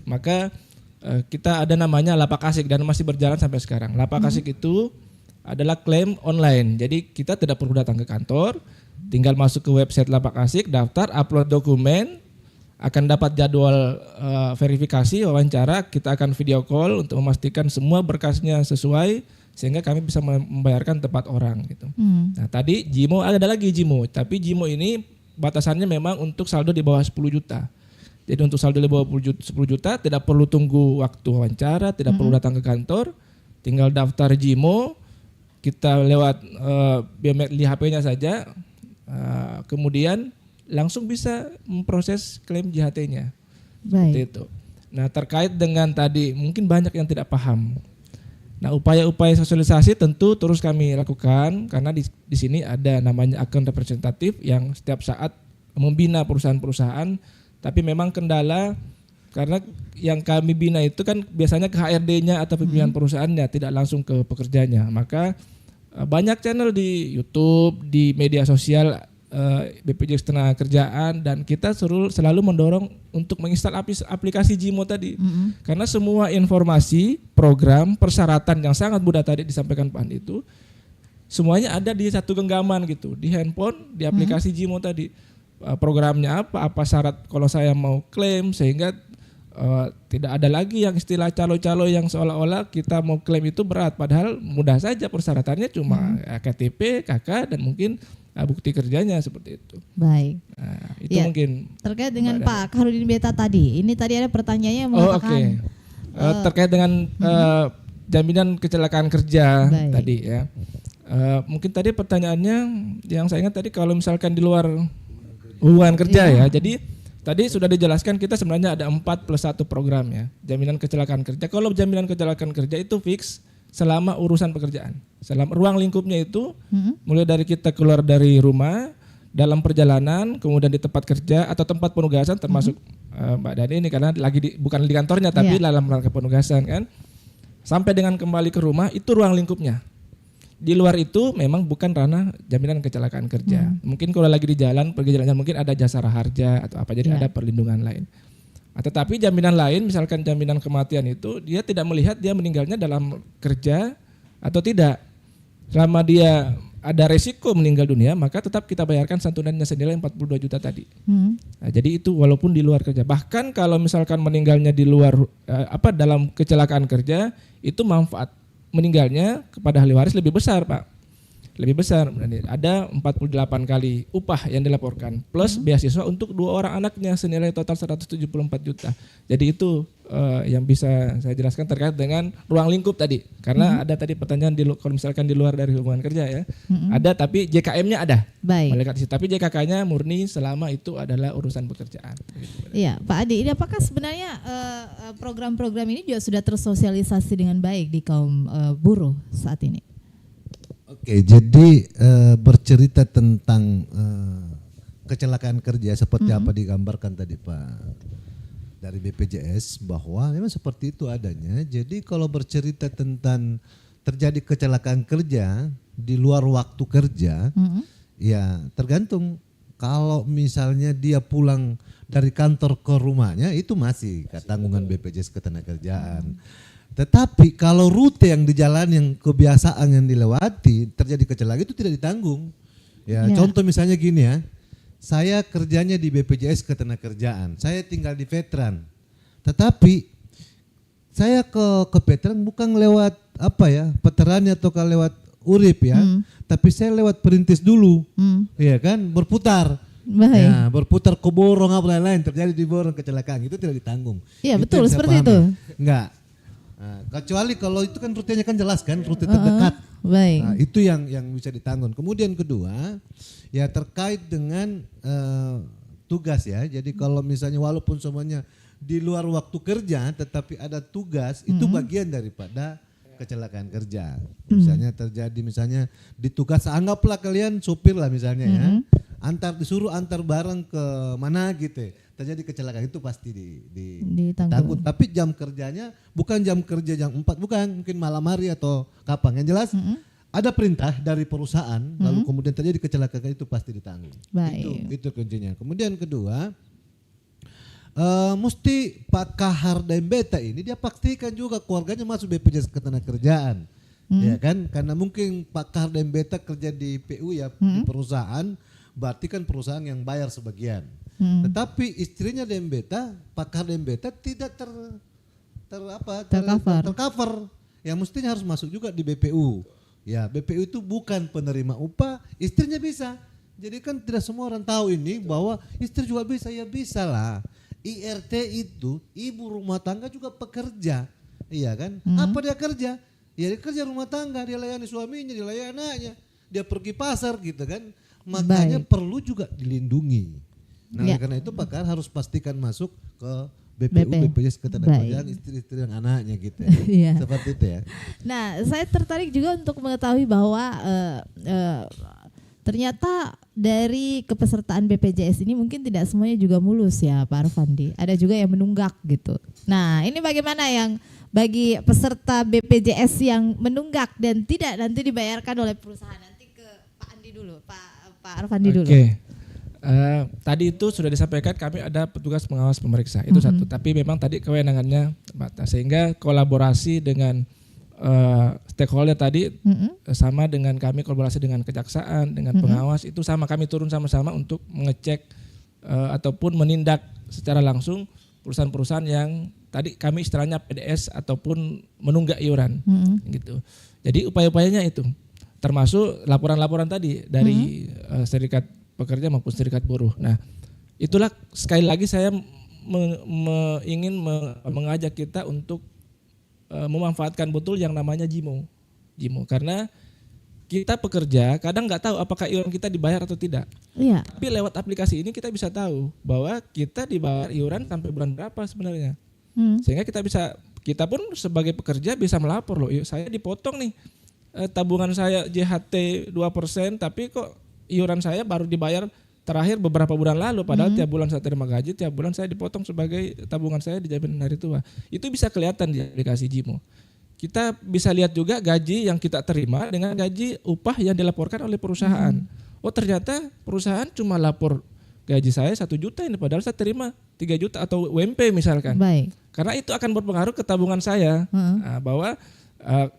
Maka kita ada namanya Lapak Asik dan masih berjalan sampai sekarang. Lapak Asik itu adalah klaim online. Jadi kita tidak perlu datang ke kantor, tinggal masuk ke website Lapak Asik, daftar, upload dokumen, akan dapat jadwal verifikasi, wawancara, kita akan video call untuk memastikan semua berkasnya sesuai sehingga kami bisa membayarkan tepat orang gitu. Nah, tadi Jimo ada lagi Jimo, tapi Jimo ini batasannya memang untuk saldo di bawah 10 juta. Jadi untuk saldo di bawah 10 juta tidak perlu tunggu waktu wawancara, tidak perlu datang ke kantor, tinggal daftar Jimo, kita lewat biometri HP-nya saja, kemudian langsung bisa memproses klaim JHT-nya. Seperti itu. Nah, terkait dengan tadi mungkin banyak yang tidak paham. Nah, upaya-upaya sosialisasi tentu terus kami lakukan karena di sini ada namanya akun representatif yang setiap saat membina perusahaan-perusahaan, tapi memang kendala karena yang kami bina itu kan biasanya ke HRD-nya atau pimpinan perusahaannya, tidak langsung ke pekerjanya. Maka banyak channel di YouTube, di media sosial BPJS Ketenagakerjaan, dan kita selalu mendorong untuk menginstal aplikasi Jimo tadi. Karena semua informasi, program, persyaratan yang sangat mudah tadi disampaikan Pak Andi itu semuanya ada di satu genggaman gitu, di handphone, di aplikasi Jimo tadi. Programnya apa syarat kalau saya mau klaim, sehingga tidak ada lagi yang istilah calo-calo yang seolah-olah kita mau klaim itu berat, padahal mudah saja persyaratannya, cuma KTP, KK, dan mungkin bukti kerjanya seperti itu. Baik. Nah, itu mungkin terkait dengan Pak Harudin Beta tadi. Ini tadi ada pertanyaannya yang mengatakan terkait dengan jaminan kecelakaan kerja tadi ya. Mungkin tadi pertanyaannya yang saya ingat tadi kalau misalkan di luar hubungan kerja ya. Jadi tadi sudah dijelaskan kita sebenarnya ada 4+1 program ya. Jaminan kecelakaan kerja. Kalau jaminan kecelakaan kerja itu fix selama urusan pekerjaan. Selama ruang lingkupnya itu mulai dari kita keluar dari rumah, dalam perjalanan, kemudian di tempat kerja atau tempat penugasan, termasuk Mbak Dani ini karena lagi bukan di kantornya tapi dalam rangka penugasan kan. Sampai dengan kembali ke rumah itu ruang lingkupnya. Di luar itu memang bukan ranah jaminan kecelakaan kerja. Mungkin kalau lagi di jalan, pergi jalan mungkin ada jasara harja atau apa, jadi ada perlindungan lain. Tetapi jaminan lain, misalkan jaminan kematian itu dia tidak melihat dia meninggalnya dalam kerja atau tidak. Selama dia ada resiko meninggal dunia, maka tetap kita bayarkan santunannya senilai 42 juta tadi. Nah, jadi itu walaupun di luar kerja. Bahkan kalau misalkan meninggalnya di luar dalam kecelakaan kerja, itu manfaat meninggalnya kepada ahli waris lebih besar, Pak. Lebih besar. Ada 48 kali upah yang dilaporkan plus beasiswa untuk 2 orang anaknya senilai total 174 juta. Jadi itu yang bisa saya jelaskan terkait dengan ruang lingkup tadi. Karena ada tadi pertanyaan kalau misalkan di luar dari hubungan kerja ya. Ada tapi JKM-nya ada. Baik. Tapi JKK-nya murni selama itu adalah urusan pekerjaan. Iya, Pak Adi, ini apakah sebenarnya program-program ini juga sudah tersosialisasi dengan baik di kaum buruh saat ini? Oke, jadi bercerita tentang kecelakaan kerja seperti apa digambarkan tadi Pak dari BPJS, bahwa memang seperti itu adanya. Jadi kalau bercerita tentang terjadi kecelakaan kerja di luar waktu kerja, ya tergantung. Kalau misalnya dia pulang dari kantor ke rumahnya itu masih tanggungan BPJS Ketenagakerjaan. Tetapi kalau rute yang di jalan yang kebiasaan yang dilewati terjadi kecelakaan itu tidak ditanggung. Ya, contoh misalnya gini ya. Saya kerjanya di BPJS Ketenagakerjaan. Saya tinggal di Veteran. Tetapi saya ke Veteran bukan lewat veterannya atau lewat urip ya. Tapi saya lewat perintis dulu. Iya kan, berputar. Baik. Ya, berputar ke Borong apa lain-lain, terjadi di Borong kecelakaan itu tidak ditanggung. Iya, itu betul seperti itu. Enggak. Nah, kecuali kalau itu kan rutenya kan jelas kan, rute terdekat. Baik. Nah, itu yang bisa ditanggung. Kemudian kedua, ya terkait dengan tugas ya. Jadi kalau misalnya walaupun semuanya di luar waktu kerja, tetapi ada tugas, itu bagian daripada kecelakaan kerja. Misalnya terjadi di tugas, anggaplah kalian supir lah misalnya ya. Disuruh antar barang ke mana gitu. Terjadi kecelakaan itu pasti ditanggung. Tapi jam kerjanya bukan jam kerja jam 4, bukan, mungkin malam hari atau kapan. Yang jelas ada perintah dari perusahaan, lalu kemudian terjadi kecelakaan itu pasti ditanggung. Baik. Itu kuncinya. Kemudian kedua, mesti Pak Kahar dan Beta ini dia pastikan juga keluarganya masuk BPJS Ketenagakerjaan. Ya kan? Karena mungkin Pak Kahar dan Beta kerja di PU ya, di perusahaan, berarti kan perusahaan yang bayar sebagian. Tetapi istrinya Dembeta, Pakar Dembeta tidak tercover. Ya mestinya harus masuk juga di BPU. Ya BPU itu bukan penerima upah, istrinya bisa. Jadi kan tidak semua orang tahu ini bahwa istri juga bisa, ya bisa lah. IRT itu ibu rumah tangga juga pekerja, iya kan? Apa dia kerja? Ya dia kerja rumah tangga, dia layani suaminya, dia layani anaknya, dia pergi pasar gitu kan. Makanya perlu juga dilindungi. Nah karena itu Pakar harus pastikan masuk ke BPU, BPJS Ketenagakerjaan istri-istri dan anaknya gitu ya. Seperti itu ya. Nah saya tertarik juga untuk mengetahui bahwa ternyata dari kepesertaan BPJS ini mungkin tidak semuanya juga mulus ya Pak Arfandi. Ada juga yang menunggak gitu. Nah ini bagaimana yang bagi peserta BPJS yang menunggak dan tidak nanti dibayarkan oleh perusahaan? Nanti ke Pak Andi dulu, Pak Arfandi dulu. Tadi itu sudah disampaikan kami ada petugas pengawas pemeriksa itu satu, tapi memang tadi kewenangannya batas sehingga kolaborasi dengan stakeholder tadi sama dengan kami kolaborasi dengan kejaksaan dengan pengawas itu sama, kami turun sama-sama untuk mengecek ataupun menindak secara langsung perusahaan-perusahaan yang tadi kami istilahnya PDS ataupun menunggak iuran gitu. Jadi upaya-upayanya itu termasuk laporan-laporan tadi dari serikat pekerja maupun serikat buruh. Nah, itulah sekali lagi saya ingin mengajak kita untuk memanfaatkan betul yang namanya JIMO. Karena kita pekerja kadang nggak tahu apakah iuran kita dibayar atau tidak. Iya. Tapi lewat aplikasi ini kita bisa tahu bahwa kita dibayar iuran sampai bulan berapa sebenarnya. Sehingga kita pun sebagai pekerja bisa melapor loh, saya dipotong nih tabungan saya JHT 2%, tapi kok iuran saya baru dibayar terakhir beberapa bulan lalu, padahal tiap bulan saya terima gaji, tiap bulan saya dipotong sebagai tabungan saya di jaminan hari tua. Itu bisa kelihatan di aplikasi JIMO. Kita bisa lihat juga gaji yang kita terima dengan gaji upah yang dilaporkan oleh perusahaan. Oh ternyata perusahaan cuma lapor gaji saya 1 juta ini, padahal saya terima 3 juta atau UMP misalkan. Baik. Karena itu akan berpengaruh ke tabungan saya. Bahwa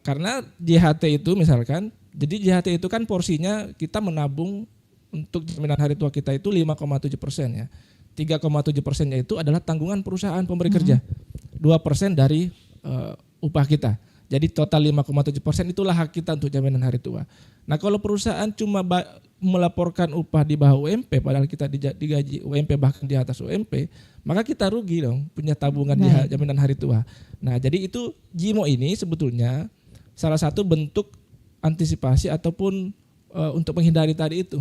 karena JHT itu misalkan, jadi JHT itu kan porsinya kita menabung untuk jaminan hari tua kita itu 5,7% ya. 3,7%-nya itu adalah tanggungan perusahaan pemberi kerja. 2% dari upah kita. Jadi total 5,7% itulah hak kita untuk jaminan hari tua. Nah kalau perusahaan cuma melaporkan upah di bawah UMP padahal kita digaji UMP bahkan di atas UMP, maka kita rugi dong punya tabungan di jaminan hari tua. Nah jadi itu JIMO ini sebetulnya salah satu bentuk antisipasi ataupun untuk menghindari tadi itu.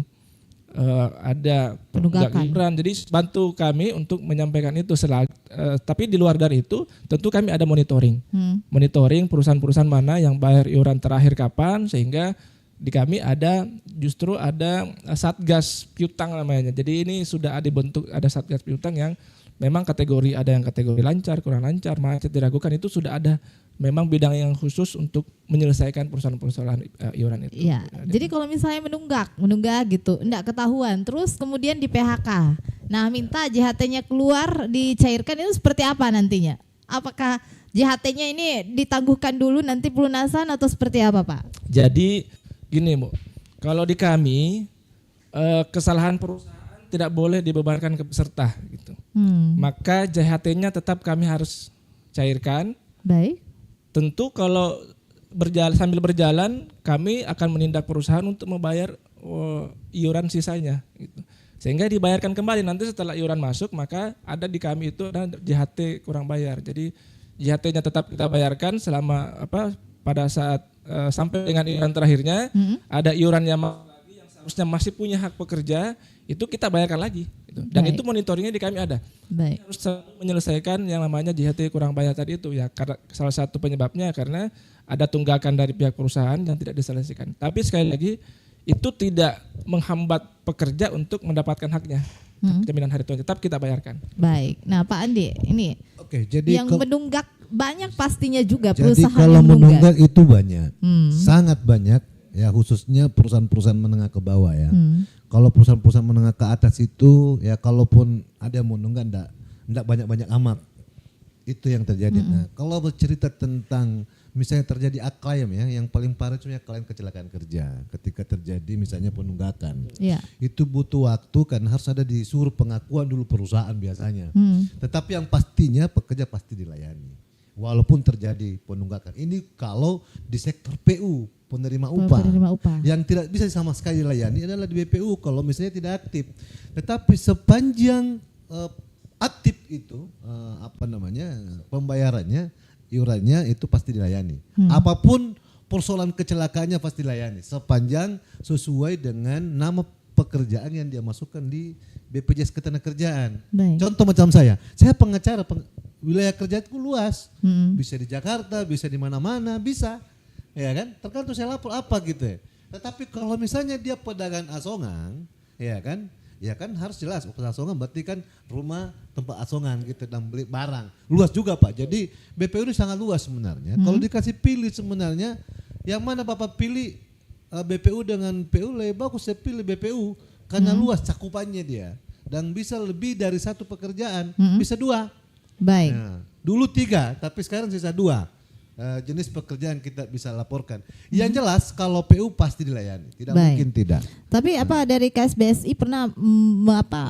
Ada penunggakan iuran, jadi bantu kami untuk menyampaikan itu. Tapi di luar dari itu tentu kami ada monitoring, monitoring perusahaan-perusahaan mana yang bayar iuran terakhir kapan, sehingga di kami justru ada satgas piutang namanya. Jadi ini sudah dibentuk, ada satgas piutang yang memang ada yang kategori lancar, kurang lancar, macet, diragukan, itu sudah ada memang bidang yang khusus untuk menyelesaikan persoalan iuran itu. Iya. Jadi kalau misalnya menunggak gitu, enggak ketahuan, terus kemudian di PHK. Nah, minta JHT-nya keluar dicairkan, itu seperti apa nantinya? Apakah JHT-nya ini ditangguhkan dulu nanti pelunasan atau seperti apa, Pak? Jadi gini, Bu. Kalau di kami kesalahan perusahaan tidak boleh dibebankan ke peserta gitu. Maka JHT-nya tetap kami harus cairkan. Baik. Tentu kalau sambil berjalan kami akan menindak perusahaan untuk membayar iuran sisanya gitu. Sehingga dibayarkan kembali nanti setelah iuran masuk, maka ada di kami itu ada JHT kurang bayar. Jadi JHT-nya tetap kita bayarkan selama pada saat sampai dengan iuran terakhirnya. Ada iuran yang seharusnya masih punya hak pekerja, itu kita bayarkan lagi gitu. Dan itu monitoringnya di kami ada. Harus menyelesaikan yang namanya JHT kurang bayar tadi itu ya, karena salah satu penyebabnya karena ada tunggakan dari pihak perusahaan yang tidak diselesaikan. Tapi sekali lagi itu tidak menghambat pekerja untuk mendapatkan haknya. Jaminan hari tua tetap kita bayarkan. Baik. Nah, Pak Andi, ini jadi yang menunggak banyak pastinya juga jadi perusahaan kalau yang menunggak itu banyak, sangat banyak ya, khususnya perusahaan-perusahaan menengah ke bawah ya. Kalau perusahaan-perusahaan menengah ke atas itu ya, kalaupun ada yang menunggak enggak banyak-banyak amat. Itu yang terjadi. Nah, kalau bercerita tentang misalnya terjadi klaim ya, yang paling parah itu klaim kecelakaan kerja. Ketika terjadi misalnya penunggakan. Itu butuh waktu kan, harus ada disuruh pengakuan dulu perusahaan biasanya. Tetapi yang pastinya pekerja pasti dilayani. Walaupun terjadi penunggakan. Ini kalau di sektor PU, penerima upah. Yang tidak bisa sama sekali dilayani adalah di BPU kalau misalnya tidak aktif. Tetapi sepanjang aktif itu pembayarannya, iurannya itu pasti dilayani. Apapun persoalan kecelakaannya pasti dilayani sepanjang sesuai dengan nama pekerjaan yang dia masukkan di BPJS Ketenagakerjaan. Contoh macam saya pengacara, wilayah kerja itu luas, bisa di Jakarta, bisa di mana-mana, bisa, ya kan? Tergantung saya lapor apa gitu ya. Tetapi kalau misalnya dia pedagang asongan, ya kan harus jelas asongan berarti kan rumah tempat asongan gitu dan beli barang, luas juga Pak. Jadi BPU ini sangat luas sebenarnya. Kalau dikasih pilih sebenarnya, yang mana Bapak pilih BPU dengan PU, lebih bagus saya pilih BPU karena luas cakupannya dia dan bisa lebih dari satu pekerjaan, bisa 2. Baik. Nah, dulu 3, tapi sekarang sisa 2 jenis pekerjaan kita bisa laporkan. Yang jelas kalau PU pasti dilayani, tidak mungkin tidak. Tapi dari KSBSI pernah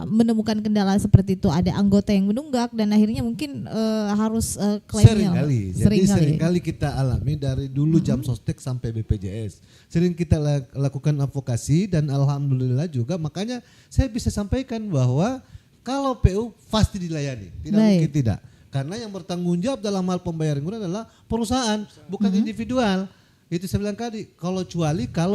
menemukan kendala seperti itu, ada anggota yang menunggak dan akhirnya mungkin harus klaimnya. Seringkali kita alami dari dulu jam sostek sampai BPJS. Sering kita lakukan advokasi dan alhamdulillah juga, makanya saya bisa sampaikan bahwa kalau PU pasti dilayani, tidak mungkin tidak. Karena yang bertanggung jawab dalam hal pembayaran iuran adalah perusahaan, bukan individual. Itu saya bilang tadi, kalau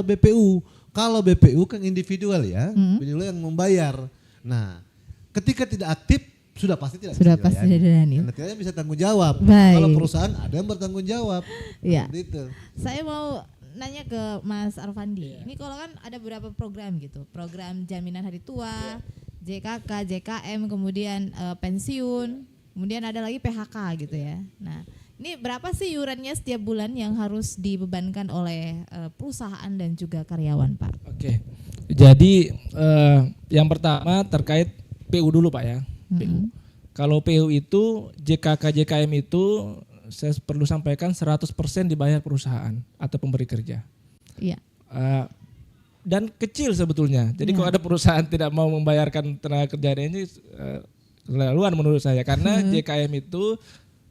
BPU. Kalau BPU kan individual ya, individual yang membayar. Nah, ketika tidak aktif, sudah pasti tidak bisa dilayani. Karena tidak bisa tanggung jawab. Kalau perusahaan ada yang bertanggung jawab. Iya. Gitu. Saya mau nanya ke Mas Arfandi. Ini kalau kan ada beberapa program gitu, program jaminan hari tua, JKK, JKM, kemudian pensiun. Kemudian ada lagi PHK gitu ya. Nah, ini berapa sih iurannya setiap bulan yang harus dibebankan oleh perusahaan dan juga karyawan, Pak? Oke. Jadi yang pertama terkait PU dulu Pak ya. PU. Kalau PU itu JKK JKM itu saya perlu sampaikan 100% dibayar perusahaan atau pemberi kerja. Iya. Dan kecil sebetulnya. Jadi kalau ada perusahaan tidak mau membayarkan tenaga kerjanya ini keterlaluan menurut saya, karena JKM itu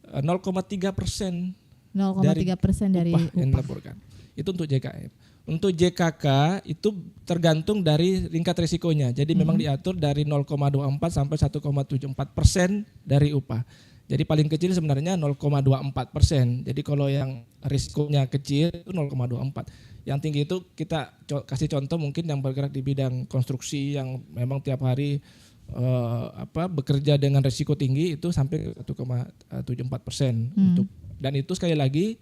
0,3% 0,3% dari upah yang upah. dilaporkan. Itu untuk JKM. Untuk JKK itu tergantung dari tingkat risikonya. Jadi memang diatur dari 0,24 sampai 1,74% dari upah. Jadi paling kecil sebenarnya 0,24%. Jadi kalau yang risikonya kecil itu 0,24. Yang tinggi itu kita kasih contoh mungkin yang bergerak di bidang konstruksi yang memang tiap hari bekerja dengan risiko tinggi itu sampai 1,74% untuk, dan itu sekali lagi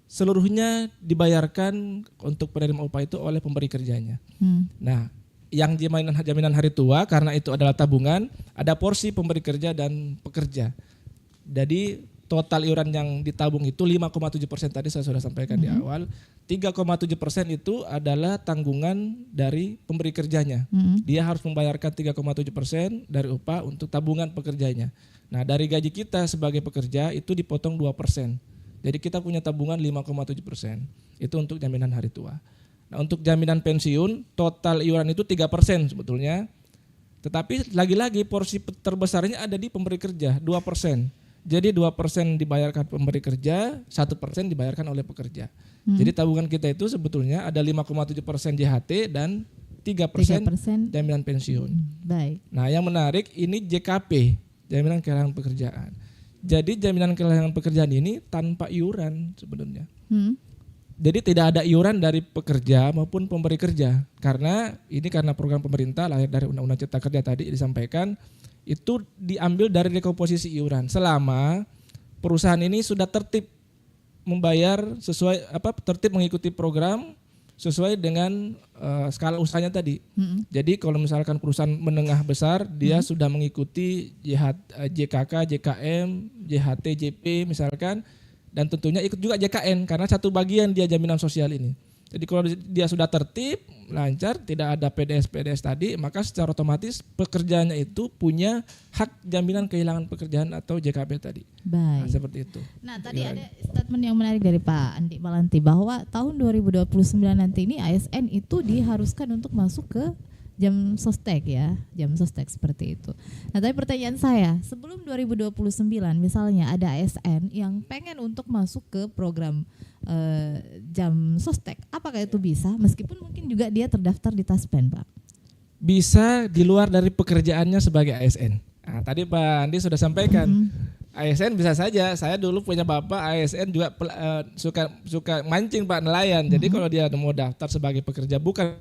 seluruhnya dibayarkan untuk penerima upah itu oleh pemberi kerjanya. Nah, yang jaminan hari tua karena itu adalah tabungan, ada porsi pemberi kerja dan pekerja. Jadi total iuran yang ditabung itu 5,7% tadi saya sudah sampaikan di awal. 3,7% itu adalah tanggungan dari pemberi kerjanya. Dia harus membayarkan 3,7% dari upah untuk tabungan pekerjanya. Nah, dari gaji kita sebagai pekerja itu dipotong 2%. Jadi kita punya tabungan 5,7%. Itu untuk jaminan hari tua. Nah, untuk jaminan pensiun total iuran itu 3% sebetulnya. Tetapi lagi-lagi porsi terbesarnya ada di pemberi kerja, 2%. Jadi 2% dibayarkan pemberi kerja, 1% dibayarkan oleh pekerja. Jadi tabungan kita itu sebetulnya ada 5,7% JHT dan 3% jaminan pensiun. Baik. Nah, yang menarik ini JKP, jaminan kehilangan pekerjaan. Jadi jaminan kehilangan pekerjaan ini tanpa iuran sebenarnya. Jadi tidak ada iuran dari pekerja maupun pemberi kerja. Karena program pemerintah lahir dari Undang-Undang Cipta Kerja tadi disampaikan, itu diambil dari dekomposisi iuran selama perusahaan ini sudah tertib membayar sesuai tertib mengikuti program sesuai dengan skala usahanya tadi. Jadi kalau misalkan perusahaan menengah besar dia sudah mengikuti JKK, JKM, JHT, JP misalkan, dan tentunya ikut juga JKN karena satu bagian dia jaminan sosial ini. Jadi kalau dia sudah tertib, lancar, tidak ada PDS tadi, maka secara otomatis pekerjaannya itu punya hak jaminan kehilangan pekerjaan atau JKP tadi. Baik. Nah, seperti itu. Nah, tadi ada statement yang menarik dari Pak Andi Malanti bahwa tahun 2029 nanti ini ASN itu diharuskan untuk masuk ke jam sostek ya, jam sostek seperti itu. Nah, tapi pertanyaan saya, sebelum 2029 misalnya ada ASN yang pengen untuk masuk ke program jam sostek, apakah itu bisa? Meskipun mungkin juga dia terdaftar di Taspen, Pak. Bisa di luar dari pekerjaannya sebagai ASN. Nah, tadi Pak Andi sudah sampaikan, ASN bisa saja. Saya dulu punya bapak ASN juga suka mancing Pak, nelayan. Jadi kalau dia mau daftar sebagai pekerja bukan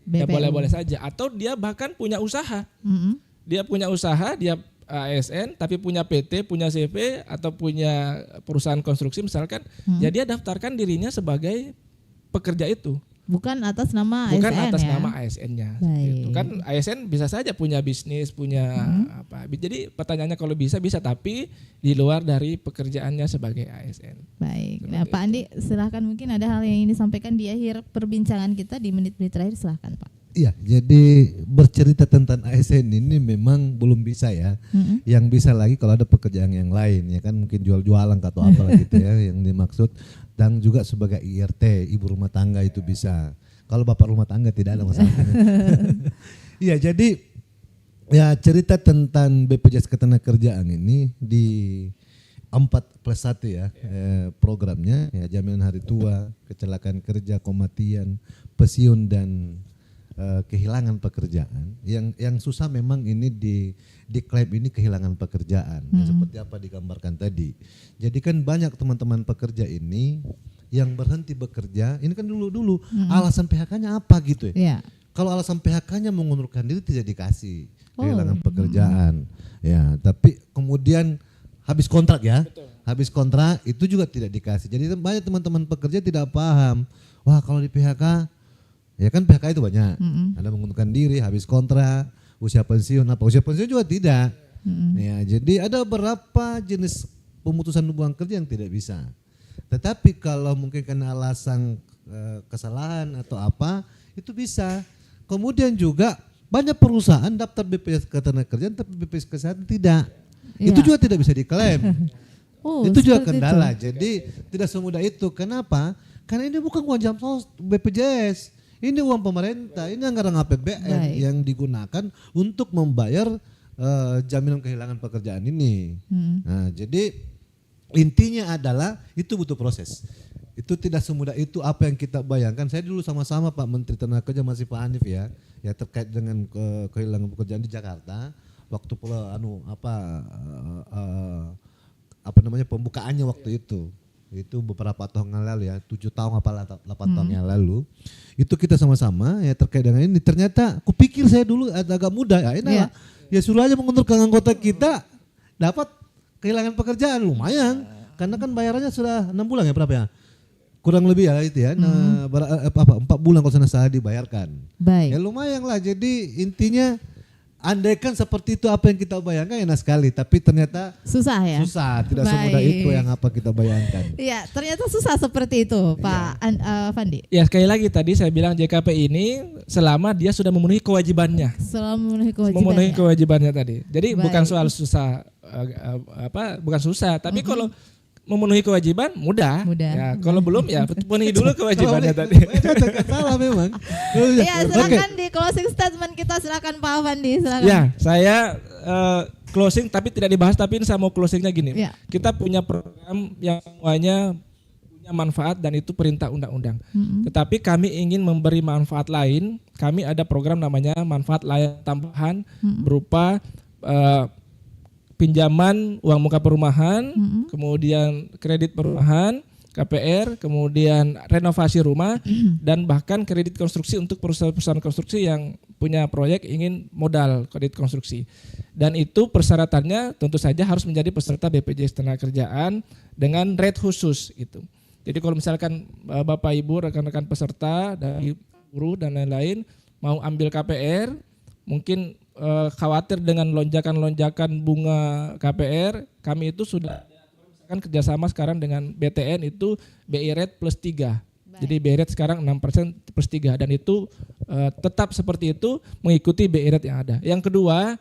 ya boleh-boleh saja. Atau dia bahkan punya usaha. Dia punya usaha, dia ASN tapi punya PT, punya CV atau punya perusahaan konstruksi misalkan, ya dia daftarkan dirinya sebagai pekerja itu. Bukan atas nama Bukan ASN atas ya? nama ASN-nya. Gitu. Kan ASN bisa saja punya bisnis, punya apa. Jadi pertanyaannya kalau bisa tapi di luar dari pekerjaannya sebagai ASN. Baik. Nah, Pak Andi, silahkan, mungkin ada hal yang ingin disampaikan di akhir perbincangan kita di menit-menit terakhir, silahkan Pak. Iya, jadi bercerita tentang ASN ini memang belum bisa ya. Yang bisa lagi kalau ada pekerjaan yang lain ya kan, mungkin jual-jualan atau apa gitu ya yang dimaksud. Dan juga sebagai IRT, ibu rumah tangga itu bisa. Kalau bapak rumah tangga tidak ada masalah. Iya, jadi ya cerita tentang BPJS Ketenagakerjaan ini di 4+1 ya programnya ya, jaminan hari tua, kecelakaan kerja, kematian, pensiun dan kehilangan pekerjaan. Yang susah memang ini diklaim ini kehilangan pekerjaan ya, seperti apa digambarkan tadi. Jadi kan banyak teman-teman pekerja ini yang berhenti bekerja, ini kan dulu alasan PHK-nya apa gitu ya. Kalau alasan PHK-nya mengundurkan diri tidak dikasih kehilangan pekerjaan. Ya, tapi kemudian habis kontrak ya. Betul. Habis kontrak itu juga tidak dikasih. Jadi banyak teman-teman pekerja tidak paham. Wah, kalau di PHK ya kan PHK itu banyak, ada mengundurkan diri, habis kontrak, usia pensiun juga tidak. Ya, jadi ada beberapa jenis pemutusan hubungan kerja yang tidak bisa. Tetapi kalau mungkin karena alasan kesalahan atau apa, itu bisa. Kemudian juga banyak perusahaan daftar BPJS Ketenagakerjaan tapi BPJS Kesehatan tidak. Itu juga tidak bisa diklaim. Itu juga kendala. Jadi tidak semudah itu. Kenapa? Karena ini bukan uang jam BPJS. Ini uang pemerintah, ini anggaran APBN yang digunakan untuk membayar jaminan kehilangan pekerjaan ini. Nah, jadi intinya adalah itu butuh proses. Itu tidak semudah itu apa yang kita bayangkan. Saya dulu sama-sama Pak Menteri Tenaga Kerja masih Pak Hanif ya terkait dengan kehilangan pekerjaan di Jakarta waktu pembukaannya waktu itu beberapa tahun yang lalu ya 7 tahun apa 8 tahun yang lalu itu kita sama-sama ya terkait dengan ini. Ternyata kupikir saya dulu agak mudah ya suruh aja mengundurkan anggota kita dapat kehilangan pekerjaan lumayan karena kan bayarannya sudah 6 bulan ya berapa ya kurang lebih ya itu ya 4 bulan kalau salah dibayarkan. Baik. Ya lumayan lah, jadi intinya andaikan seperti itu apa yang kita bayangkan enak sekali, tapi ternyata susah ya. Susah, tidak semudah itu yang apa kita bayangkan. Iya, ternyata susah seperti itu, Pak Fandi. Ya sekali lagi tadi saya bilang JKP ini selama dia sudah memenuhi kewajibannya. Memenuhi kewajibannya tadi. Jadi bukan soal susah bukan susah, tapi kalau memenuhi kewajiban mudah. Ya, kalau belum ya penuhi dulu kewajibannya tadi. Salah memang. Iya, silakan di closing statement kita, silakan Pak Fandi, silakan. Ya, saya closing tapi tidak dibahas, tapi ini saya mau closingnya gini. Ya. Kita punya program yang semuanya punya manfaat dan itu perintah undang-undang. Tetapi kami ingin memberi manfaat lain. Kami ada program namanya manfaat layanan tambahan berupa pinjaman uang muka perumahan, kemudian kredit perumahan, KPR, kemudian renovasi rumah, dan bahkan kredit konstruksi untuk perusahaan-perusahaan konstruksi yang punya proyek ingin modal kredit konstruksi. Dan itu persyaratannya tentu saja harus menjadi peserta BPJS Ketenagakerjaan dengan rate khusus itu. Jadi kalau misalkan Bapak Ibu rekan-rekan peserta dari buruh dan lain-lain mau ambil KPR, mungkin khawatir dengan lonjakan-lonjakan bunga KPR, kami itu sudah misalkan kerjasama sekarang dengan BTN itu BI rate plus 3. Jadi BI rate sekarang 6% plus 3 dan itu tetap seperti itu mengikuti BI rate yang ada. Yang kedua,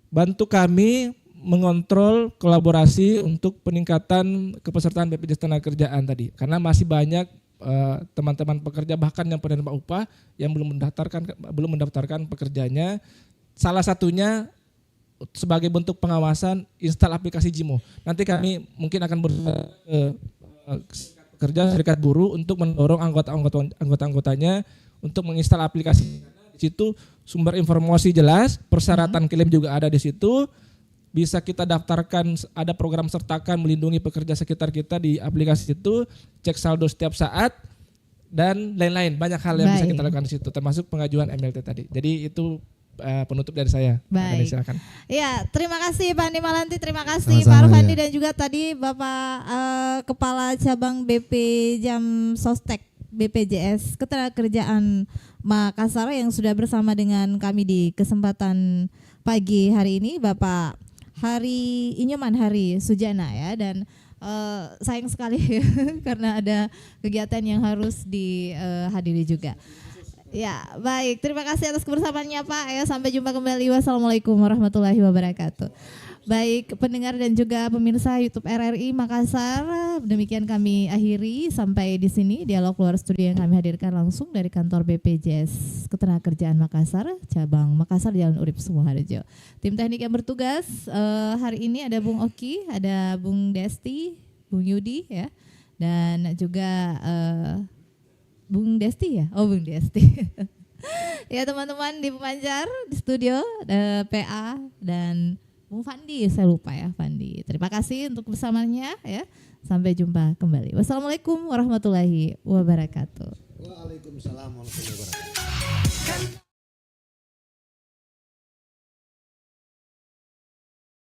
bantu kami mengontrol kolaborasi untuk peningkatan kepesertaan BPJS Ketenagakerjaan tadi. Karena masih banyak teman-teman pekerja bahkan yang penerima upah yang belum mendaftarkan pekerjanya. Salah satunya sebagai bentuk pengawasan install aplikasi JIMO. Nanti kami mungkin akan bekerja serikat buruh untuk mendorong anggota-anggotanya untuk menginstal aplikasi. Di situ sumber informasi jelas, persyaratan klaim juga ada di situ. Bisa kita daftarkan, ada program sertakan melindungi pekerja sekitar kita di aplikasi itu, cek saldo setiap saat dan lain-lain. Banyak hal yang bisa kita lakukan di situ, termasuk pengajuan MLT tadi. Jadi itu penutup dari saya. Baik. Silakan. Ya, terima kasih Pak Andi Malanti, terima kasih Pak Arfandi dan juga tadi Bapak Kepala Cabang BP Jam Sostek BPJS Ketenagakerjaan Makassar yang sudah bersama dengan kami di kesempatan pagi hari ini, Bapak Inyoman Hari Sujana ya, dan sayang sekali karena ada kegiatan yang harus dihadiri juga. Ya, baik. Terima kasih atas kebersamaannya Pak. Ya, sampai jumpa kembali. Wassalamualaikum warahmatullahi wabarakatuh. Baik, pendengar dan juga pemirsa YouTube RRI Makassar, demikian kami akhiri sampai di sini dialog luar studio yang kami hadirkan langsung dari kantor BPJS Ketenagakerjaan Makassar, cabang Makassar, Jalan Urip Sumoharjo. Tim teknik yang bertugas hari ini ada Bung Oki, ada Bung Desti, Bung Yudi ya, dan juga Bung Desti ya? Oh, Bung Desti. Ya, teman-teman di pemancar, di studio, PA dan Bung Fandi, saya lupa ya Fandi. Terima kasih untuk kebersamaannya ya. Sampai jumpa kembali. Wassalamualaikum warahmatullahi wabarakatuh. Waalaikumsalam warahmatullahi wabarakatuh.